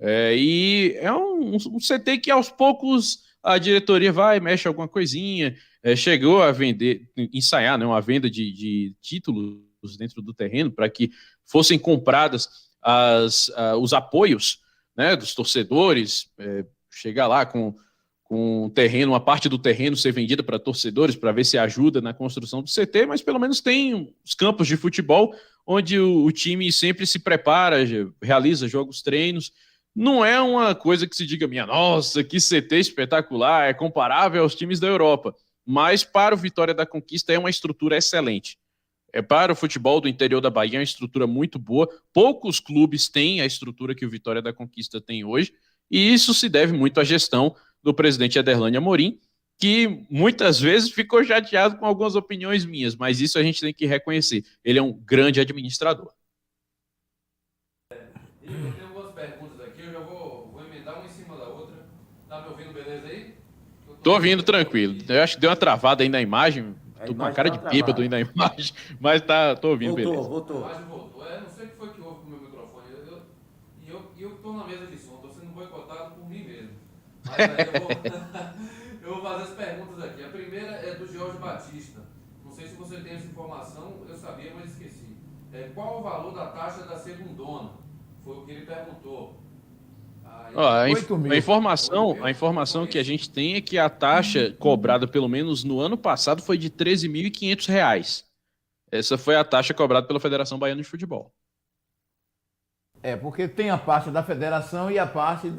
E é um CT que aos poucos a diretoria vai, mexe alguma coisinha. Chegou a vender, ensaiar, né, uma venda de títulos dentro do terreno para que fossem compradas os apoios, né, dos torcedores. Chegar lá com um terreno, uma parte do terreno ser vendida para torcedores, para ver se ajuda na construção do CT, mas pelo menos tem os campos de futebol onde o time sempre se prepara, realiza jogos, treinos. Não é uma coisa que se diga, minha nossa, que CT espetacular, é comparável aos times da Europa, mas para o Vitória da Conquista é uma estrutura excelente. Para o futebol do interior da Bahia é uma estrutura muito boa, poucos clubes têm a estrutura que o Vitória da Conquista tem hoje, e isso se deve muito à gestão do presidente Aderlânio Amorim, que muitas vezes ficou chateado com algumas opiniões minhas, mas isso a gente tem que reconhecer. Ele é um grande administrador. Eu tenho algumas perguntas aqui, eu já vou emendar uma em cima da outra. Tá me ouvindo beleza aí? Tô ouvindo tranquilo. Eu acho que deu uma travada aí na imagem. Tô com uma cara de bêbado aí na imagem, mas tô ouvindo beleza. Voltou. A imagem voltou. Não sei o que foi que houve com o meu microfone. Eu tô na mesa de som, tô sendo boicotado por mim mesmo. Mas aí eu vou fazer as perguntas aqui. A primeira é do Jorge Batista. Não sei se você tem essa informação, eu sabia, mas esqueci. Qual o valor da taxa da segundona? Foi o que ele perguntou. A informação que a gente tem é que a taxa cobrada, pelo menos no ano passado, foi de R$ 13.500. Essa foi a taxa cobrada pela Federação Baiana de Futebol. Porque tem a parte da federação e a parte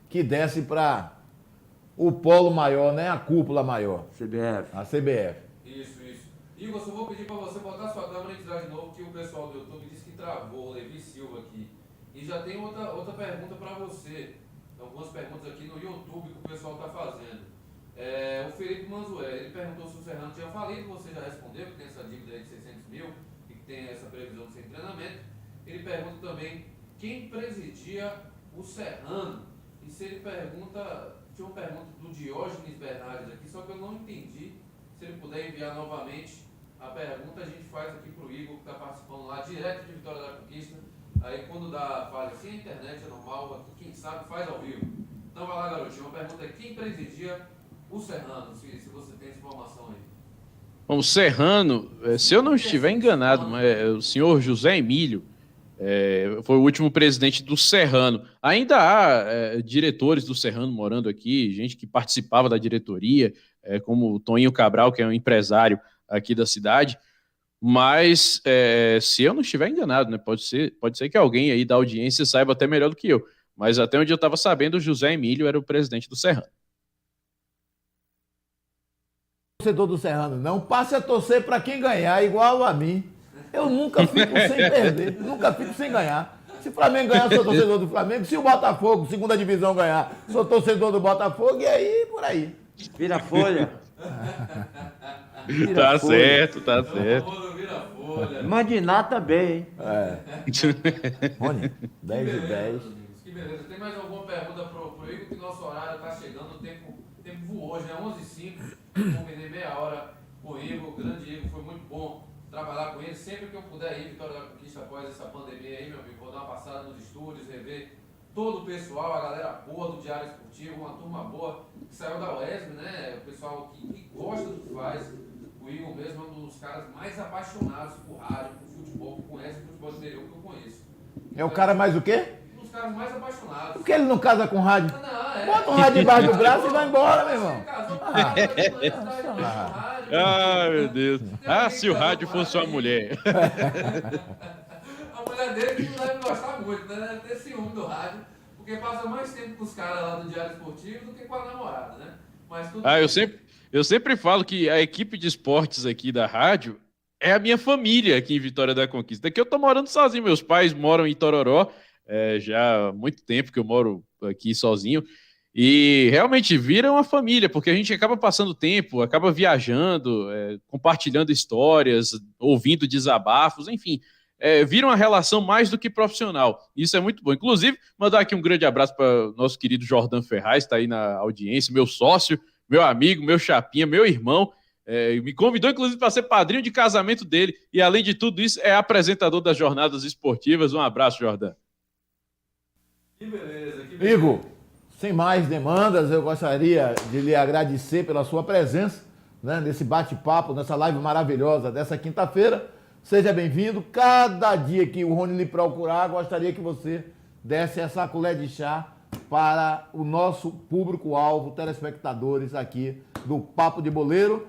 que desce para o polo maior, né? A cúpula maior. CBF. A CBF. Isso. Igor, só vou pedir para você botar sua câmera e entrar de novo, que o pessoal do YouTube disse que travou, o Levi Silva aqui. E já tem outra pergunta para você. Tem algumas perguntas aqui no YouTube que o pessoal está fazendo. O Felipe Manzuel, ele perguntou se o Serrano tinha falido, você já respondeu, que tem essa dívida aí de 600 mil e que tem essa previsão de sem treinamento. Ele pergunta também quem presidia o Serrano. E se ele pergunta, tinha uma pergunta do Diógenes Bernardes aqui, só que eu não entendi. Se ele puder enviar novamente a pergunta, a gente faz aqui para o Igor, que está participando lá, direto de Vitória da Conquista. Aí quando dá falha assim, a internet é normal, aqui quem sabe faz ao vivo. Então vai lá, garotinho, uma pergunta é quem presidia o Serrano, se você tem essa informação aí. Bom, o Serrano, se eu não estiver enganado, mas o senhor José Emílio foi o último presidente do Serrano. Ainda há diretores do Serrano morando aqui, gente que participava da diretoria, como o Toninho Cabral, que é um empresário aqui da cidade. Mas, se eu não estiver enganado, né, pode ser que alguém aí da audiência saiba até melhor do que eu. Mas até onde eu estava sabendo, o José Emílio era o presidente do Serrano. Torcedor do Serrano, não passe a torcer para quem ganhar, igual a mim. Eu nunca fico sem perder, nunca fico sem ganhar. Se o Flamengo ganhar, sou torcedor do Flamengo. Se o Botafogo, segunda divisão, ganhar, sou torcedor do Botafogo. E aí, por aí. Vira folha. Tá certo. Mandiná também, hein? Rony, 10 e 10. Que beleza. Tem mais alguma pergunta pro Igor, que nosso horário tá chegando, o tempo voou hoje, é 11h05. Combinei meia hora com o Igor, o grande Igor, foi muito bom trabalhar com ele. Sempre que eu puder ir, Vitória da Conquista, após essa pandemia aí, meu amigo, vou dar uma passada nos estúdios, rever todo o pessoal, a galera boa do Diário Esportivo, uma turma boa que saiu da UESB, né? O pessoal que gosta do que faz. O Igor mesmo é um dos caras mais apaixonados por rádio, por futebol, que conhece o futebol interior que eu conheço. É o cara mais o quê? Um dos caras mais apaixonados. Por que ele não casa com rádio? Não, Bota um rádio debaixo do braço e vai embora, meu irmão. Ele casou com rádio, Meu Deus. Se o rádio fosse uma mulher. A mulher dele que não deve gostar muito, né? Deve ter ciúme do rádio, porque passa mais tempo com os caras lá do Diário Esportivo do que com a namorada, né? Mas tudo Eu sempre falo que a equipe de esportes aqui da rádio é a minha família aqui em Vitória da Conquista. Aqui eu tô morando sozinho, meus pais moram em Itororó, já há muito tempo que eu moro aqui sozinho. E realmente vira uma família, porque a gente acaba passando tempo, acaba viajando, compartilhando histórias, ouvindo desabafos, enfim. Vira uma relação mais do que profissional. Isso é muito bom. Inclusive, mandar aqui um grande abraço para o nosso querido Jordan Ferraz, está aí na audiência, meu sócio, meu amigo, meu chapinha, meu irmão. Me convidou, inclusive, para ser padrinho de casamento dele. E, além de tudo isso, é apresentador das jornadas esportivas. Um abraço, Jordan. Que beleza, que beleza. Igor, sem mais demandas, eu gostaria de lhe agradecer pela sua presença, né, nesse bate-papo, nessa live maravilhosa dessa quinta-feira. Seja bem-vindo. Cada dia que o Rony lhe procurar, gostaria que você desse essa colher de chá para o nosso público-alvo, telespectadores aqui do Papo de Boleiro.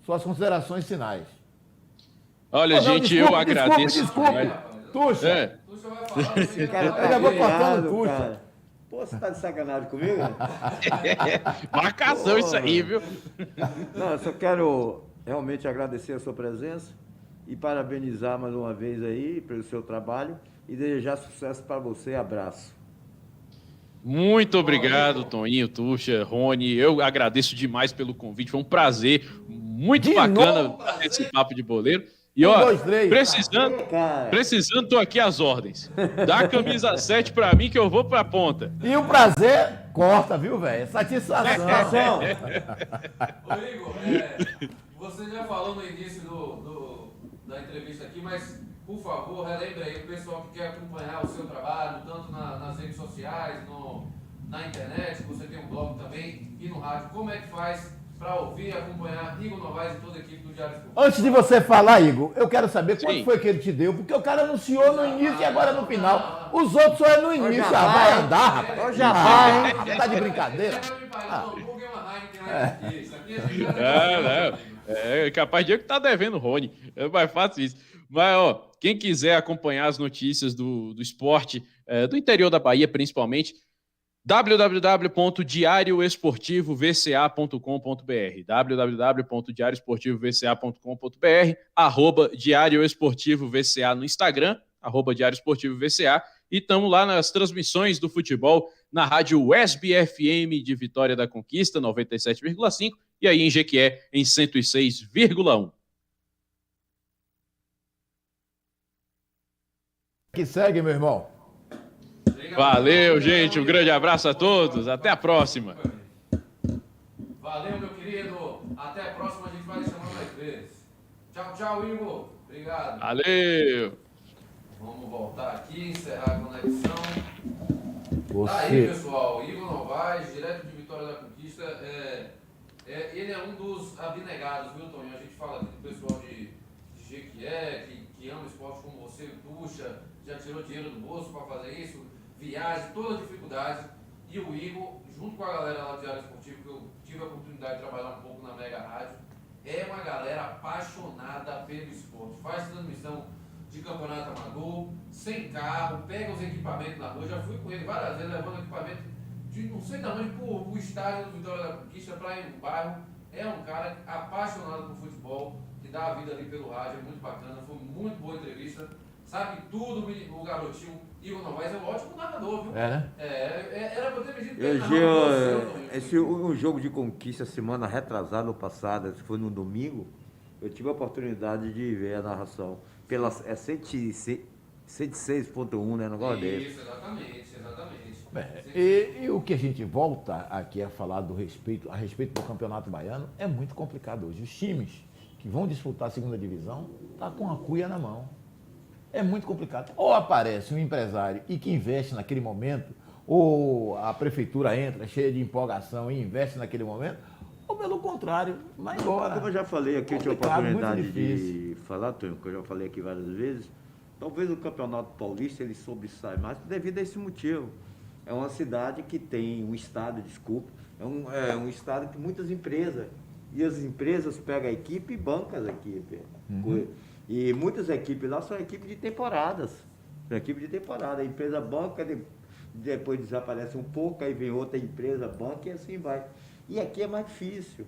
Suas considerações finais. Olha, gente, eu agradeço. Desculpe. Tuxa. Tuxa vai falar, você Eu já vou cortando tudo. Cara. Pô, você tá de sacanagem comigo? Marcação isso aí, viu? Não, eu só quero realmente agradecer a sua presença e parabenizar mais uma vez aí pelo seu trabalho e desejar sucesso para você. Abraço. Muito obrigado, Toninho, Tuxa, Rony. Eu agradeço demais pelo convite. Foi um prazer muito De bacana novo, esse papo de boleiro. E, 1, 2, 3. precisando, tô aqui às ordens. Dá a camisa 7 pra mim que eu vou pra ponta. E o prazer corta, viu, velho? Satisfação. Ô, Igor, você já falou no início da entrevista aqui, mas, por favor, relembre aí o pessoal que quer acompanhar o seu trabalho, tanto nas redes sociais, na internet, você tem um blog também, e no rádio. Como é que faz para ouvir e acompanhar Igor Novaes e toda a equipe do Diário Esportivo? Antes de você falar, Igor, eu quero saber Sim. quanto foi que ele te deu, porque o cara anunciou no início e agora no final. Os outros só é no início, já vai vai. andar, rapaz. Ô, já vai, Ah, tá de brincadeira? Não. É capaz de eu que tá devendo o Rony. É mais fácil isso. Mas, ó, quem quiser acompanhar as notícias do esporte, do interior da Bahia, principalmente, www.diarioesportivovca.com.br www.diarioesportivovca.com.br @Diário Esportivo VCA no Instagram, @Diário Esportivo VCA, e estamos lá nas transmissões do futebol na rádio UESB-FM de Vitória da Conquista, 97,5, e aí em Jequié, em 106,1. Que segue, meu irmão. Valeu, gente. Um grande abraço a todos. Até a próxima. Valeu, meu querido. Até a próxima, a gente vai lhe chamar mais vezes. Tchau, tchau, Igor. Obrigado. Valeu. Vamos voltar aqui, encerrar a conexão. Você... Aí, pessoal, Igor Novaes, direto de Vitória da Conquista. Ele é um dos abnegados, viu, Toninho? A gente fala aqui do pessoal de Jequié, que ama esporte como você, Tuxa, já tirou dinheiro do bolso para fazer isso, viagem, toda dificuldade. E o Igor, junto com a galera lá do Diário Esportivo, que eu tive a oportunidade de trabalhar um pouco na Mega Rádio, é uma galera apaixonada pelo esporte. Faz transmissão de campeonato amador, sem carro, pega os equipamentos na rua. Já fui com ele várias vezes levando equipamento de não sei de onde pro estádio do Vitória da Conquista para ir no bairro. É um cara apaixonado por futebol, que dá a vida ali pelo rádio, é muito bacana, foi muito boa entrevista. Sabe tudo, o garotinho Igor Novaes é um ótimo narrador, viu? Né? Era pra ter pedido Um jogo de conquista semana retrasada ou passada, se foi no domingo, eu tive a oportunidade de ver a narração. Pela 106.1, né? Negócio desse. Isso, exatamente. E o que a gente volta aqui a falar a respeito do Campeonato Baiano é muito complicado hoje. Os times que vão disputar a segunda divisão tá com a cuia na mão. É muito complicado. Ou aparece um empresário e que investe naquele momento, ou a prefeitura entra cheia de empolgação e investe naquele momento, ou pelo contrário, vai embora. Como eu já falei aqui, eu tive a Complicado, oportunidade muito de difícil. falar, Tonho, que eu já falei aqui várias vezes, talvez o Campeonato Paulista ele sobressai mais devido a esse motivo. É uma cidade que tem um estado, é um estado que muitas empresas, e as empresas pegam a equipe e bancam as equipes. E muitas equipes lá são equipes de temporadas. São equipes de temporada. A empresa banca, depois desaparece um pouco, aí vem outra empresa, banca e assim vai. E aqui é mais difícil.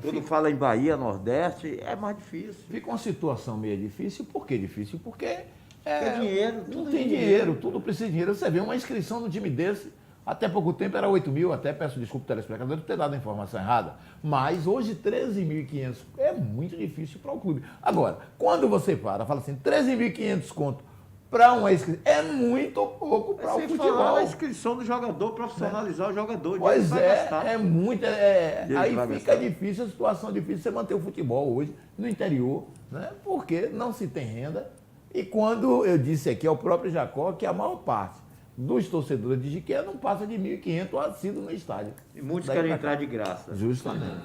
Quando fala em Bahia, Nordeste, é mais difícil. Fica uma situação meio difícil. Por que difícil? Porque Porque dinheiro, não tudo tem é dinheiro, tudo precisa de dinheiro. Você vê uma inscrição no time desse, até pouco tempo era 8 mil, até peço desculpa ao telespectador de ter dado a informação errada, mas hoje 13.500 é muito difícil para o clube. Agora, quando você fala assim, 13.500 conto para uma inscrição, é muito pouco para o Sem futebol. falar a inscrição do jogador, profissionalizar o jogador. Pois vai gastar. é muito. Ele Aí vai fica gastar. difícil, a situação difícil você manter o futebol hoje no interior, né? Porque não se tem renda. E quando eu disse aqui ao próprio Jacó que a maior parte dos torcedores de Jiqué não passa de 1.500 assíduos no estádio. E muitos Daí querem pra cá. entrar de graça. Justamente.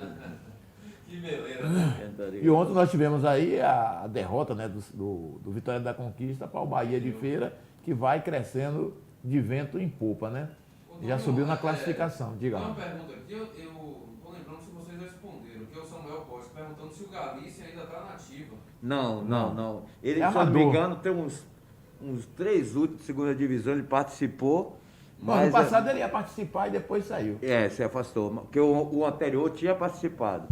Que beleza, né? E ontem nós tivemos aí a derrota, né, do Vitória da Conquista para o Bahia de Feira, que vai crescendo de vento em popa, né? Já subiu na classificação, diga Tem lá. uma pergunta aqui, eu tô lembrando se vocês responderam, que é o Samuel Costa perguntando se o Galícia ainda está nativa. Não. Ele, É se eu não me amador. engano, tem uns 3 últimos de segunda divisão, ele participou. Bom, Mas no passado ele ia participar e depois saiu. se afastou. Porque o anterior tinha participado.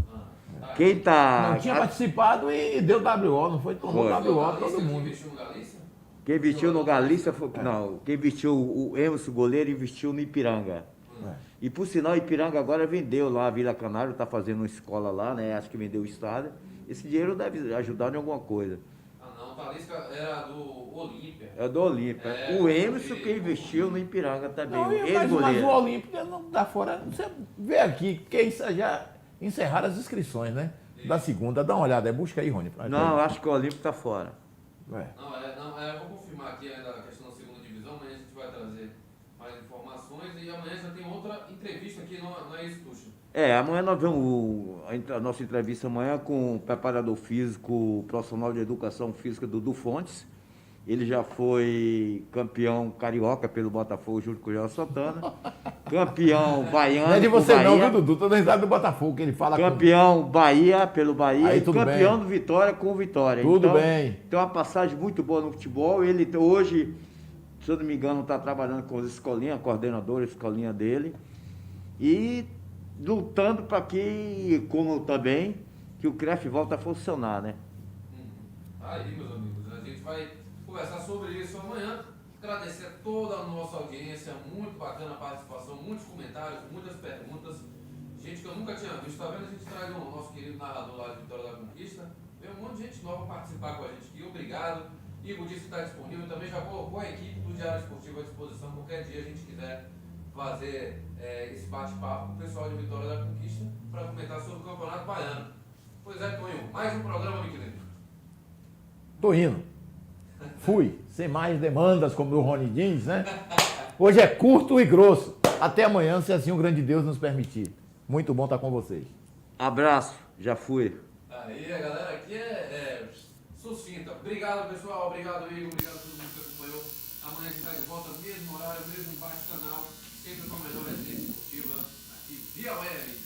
Tá. Quem tá. Não, tinha participado e deu WO, não foi? Tomou Foi. WO Galícia todo que mundo. investiu no Galícia? Quem investiu no Galícia foi. Não, quem investiu, o Emerson goleiro investiu no Ipiranga. É. E por sinal, Ipiranga agora vendeu lá a Vila Canário, está fazendo uma escola lá, né? Acho que vendeu o estádio. Esse dinheiro deve ajudar em alguma coisa. Ah não, o Talisca era do Olímpia. É do Olímpia. É, o Emerson e- que investiu no Ipiranga também. Não, o mas o ex-goleiro. Olímpica não dá fora. Você vê aqui, porque isso já encerraram as inscrições, né? Da segunda, dá uma olhada, busca aí, Rony. pra- Não, eu acho que o Olímpio está fora. É. Não, eu vou confirmar aqui ainda a questão da segunda divisão, amanhã a gente vai trazer mais informações e amanhã já tem outra entrevista aqui, não é isso, Tuxo? Amanhã nós vamos a nossa entrevista amanhã com o preparador físico, profissional de educação física Dudu Fontes. Ele já foi campeão carioca pelo Botafogo junto com o João Santana. Campeão baiano. Não é de com o você não, Bahia. viu, Dudu? Tô na risada do Botafogo, que ele fala Campeão Bahia pelo Bahia Aí e tudo campeão bem. do Vitória com o Vitória. Tudo Então, bem. Tem uma passagem muito boa no futebol. Ele hoje, se eu não me engano, está trabalhando com as escolinhas, coordenador, a escolinha dele. E lutando para que, como também, que o CREF volta a funcionar, né? Aí, meus amigos, a gente vai conversar sobre isso amanhã. Agradecer a toda a nossa audiência, muito bacana a participação, muitos comentários, muitas perguntas. Gente que eu nunca tinha visto, tá vendo? A gente traz o nosso querido narrador lá de Vitória da Conquista. Veio um monte de gente nova participar com a gente aqui. Obrigado. Igor disse que está disponível. Também já colocou a equipe do Diário Esportivo à disposição. Qualquer dia a gente quiser fazer esse bate-papo com o pessoal de Vitória da Conquista para comentar sobre o Campeonato Baiano. Pois é, Toninho, mais um programa, meu querido. Tô indo. Fui. Sem mais demandas, como o Rony diz, né? Hoje é curto e grosso. Até amanhã, se assim o grande Deus nos permitir. Muito bom estar com vocês. Abraço, já fui. Aí a galera aqui é sucinta. Obrigado, pessoal. Obrigado, Igor. Obrigado a todo mundo que acompanhou. Amanhã a gente está de volta, mesmo horário, mesmo bate-canal. Sempre com a melhor resenha esportiva aqui via web.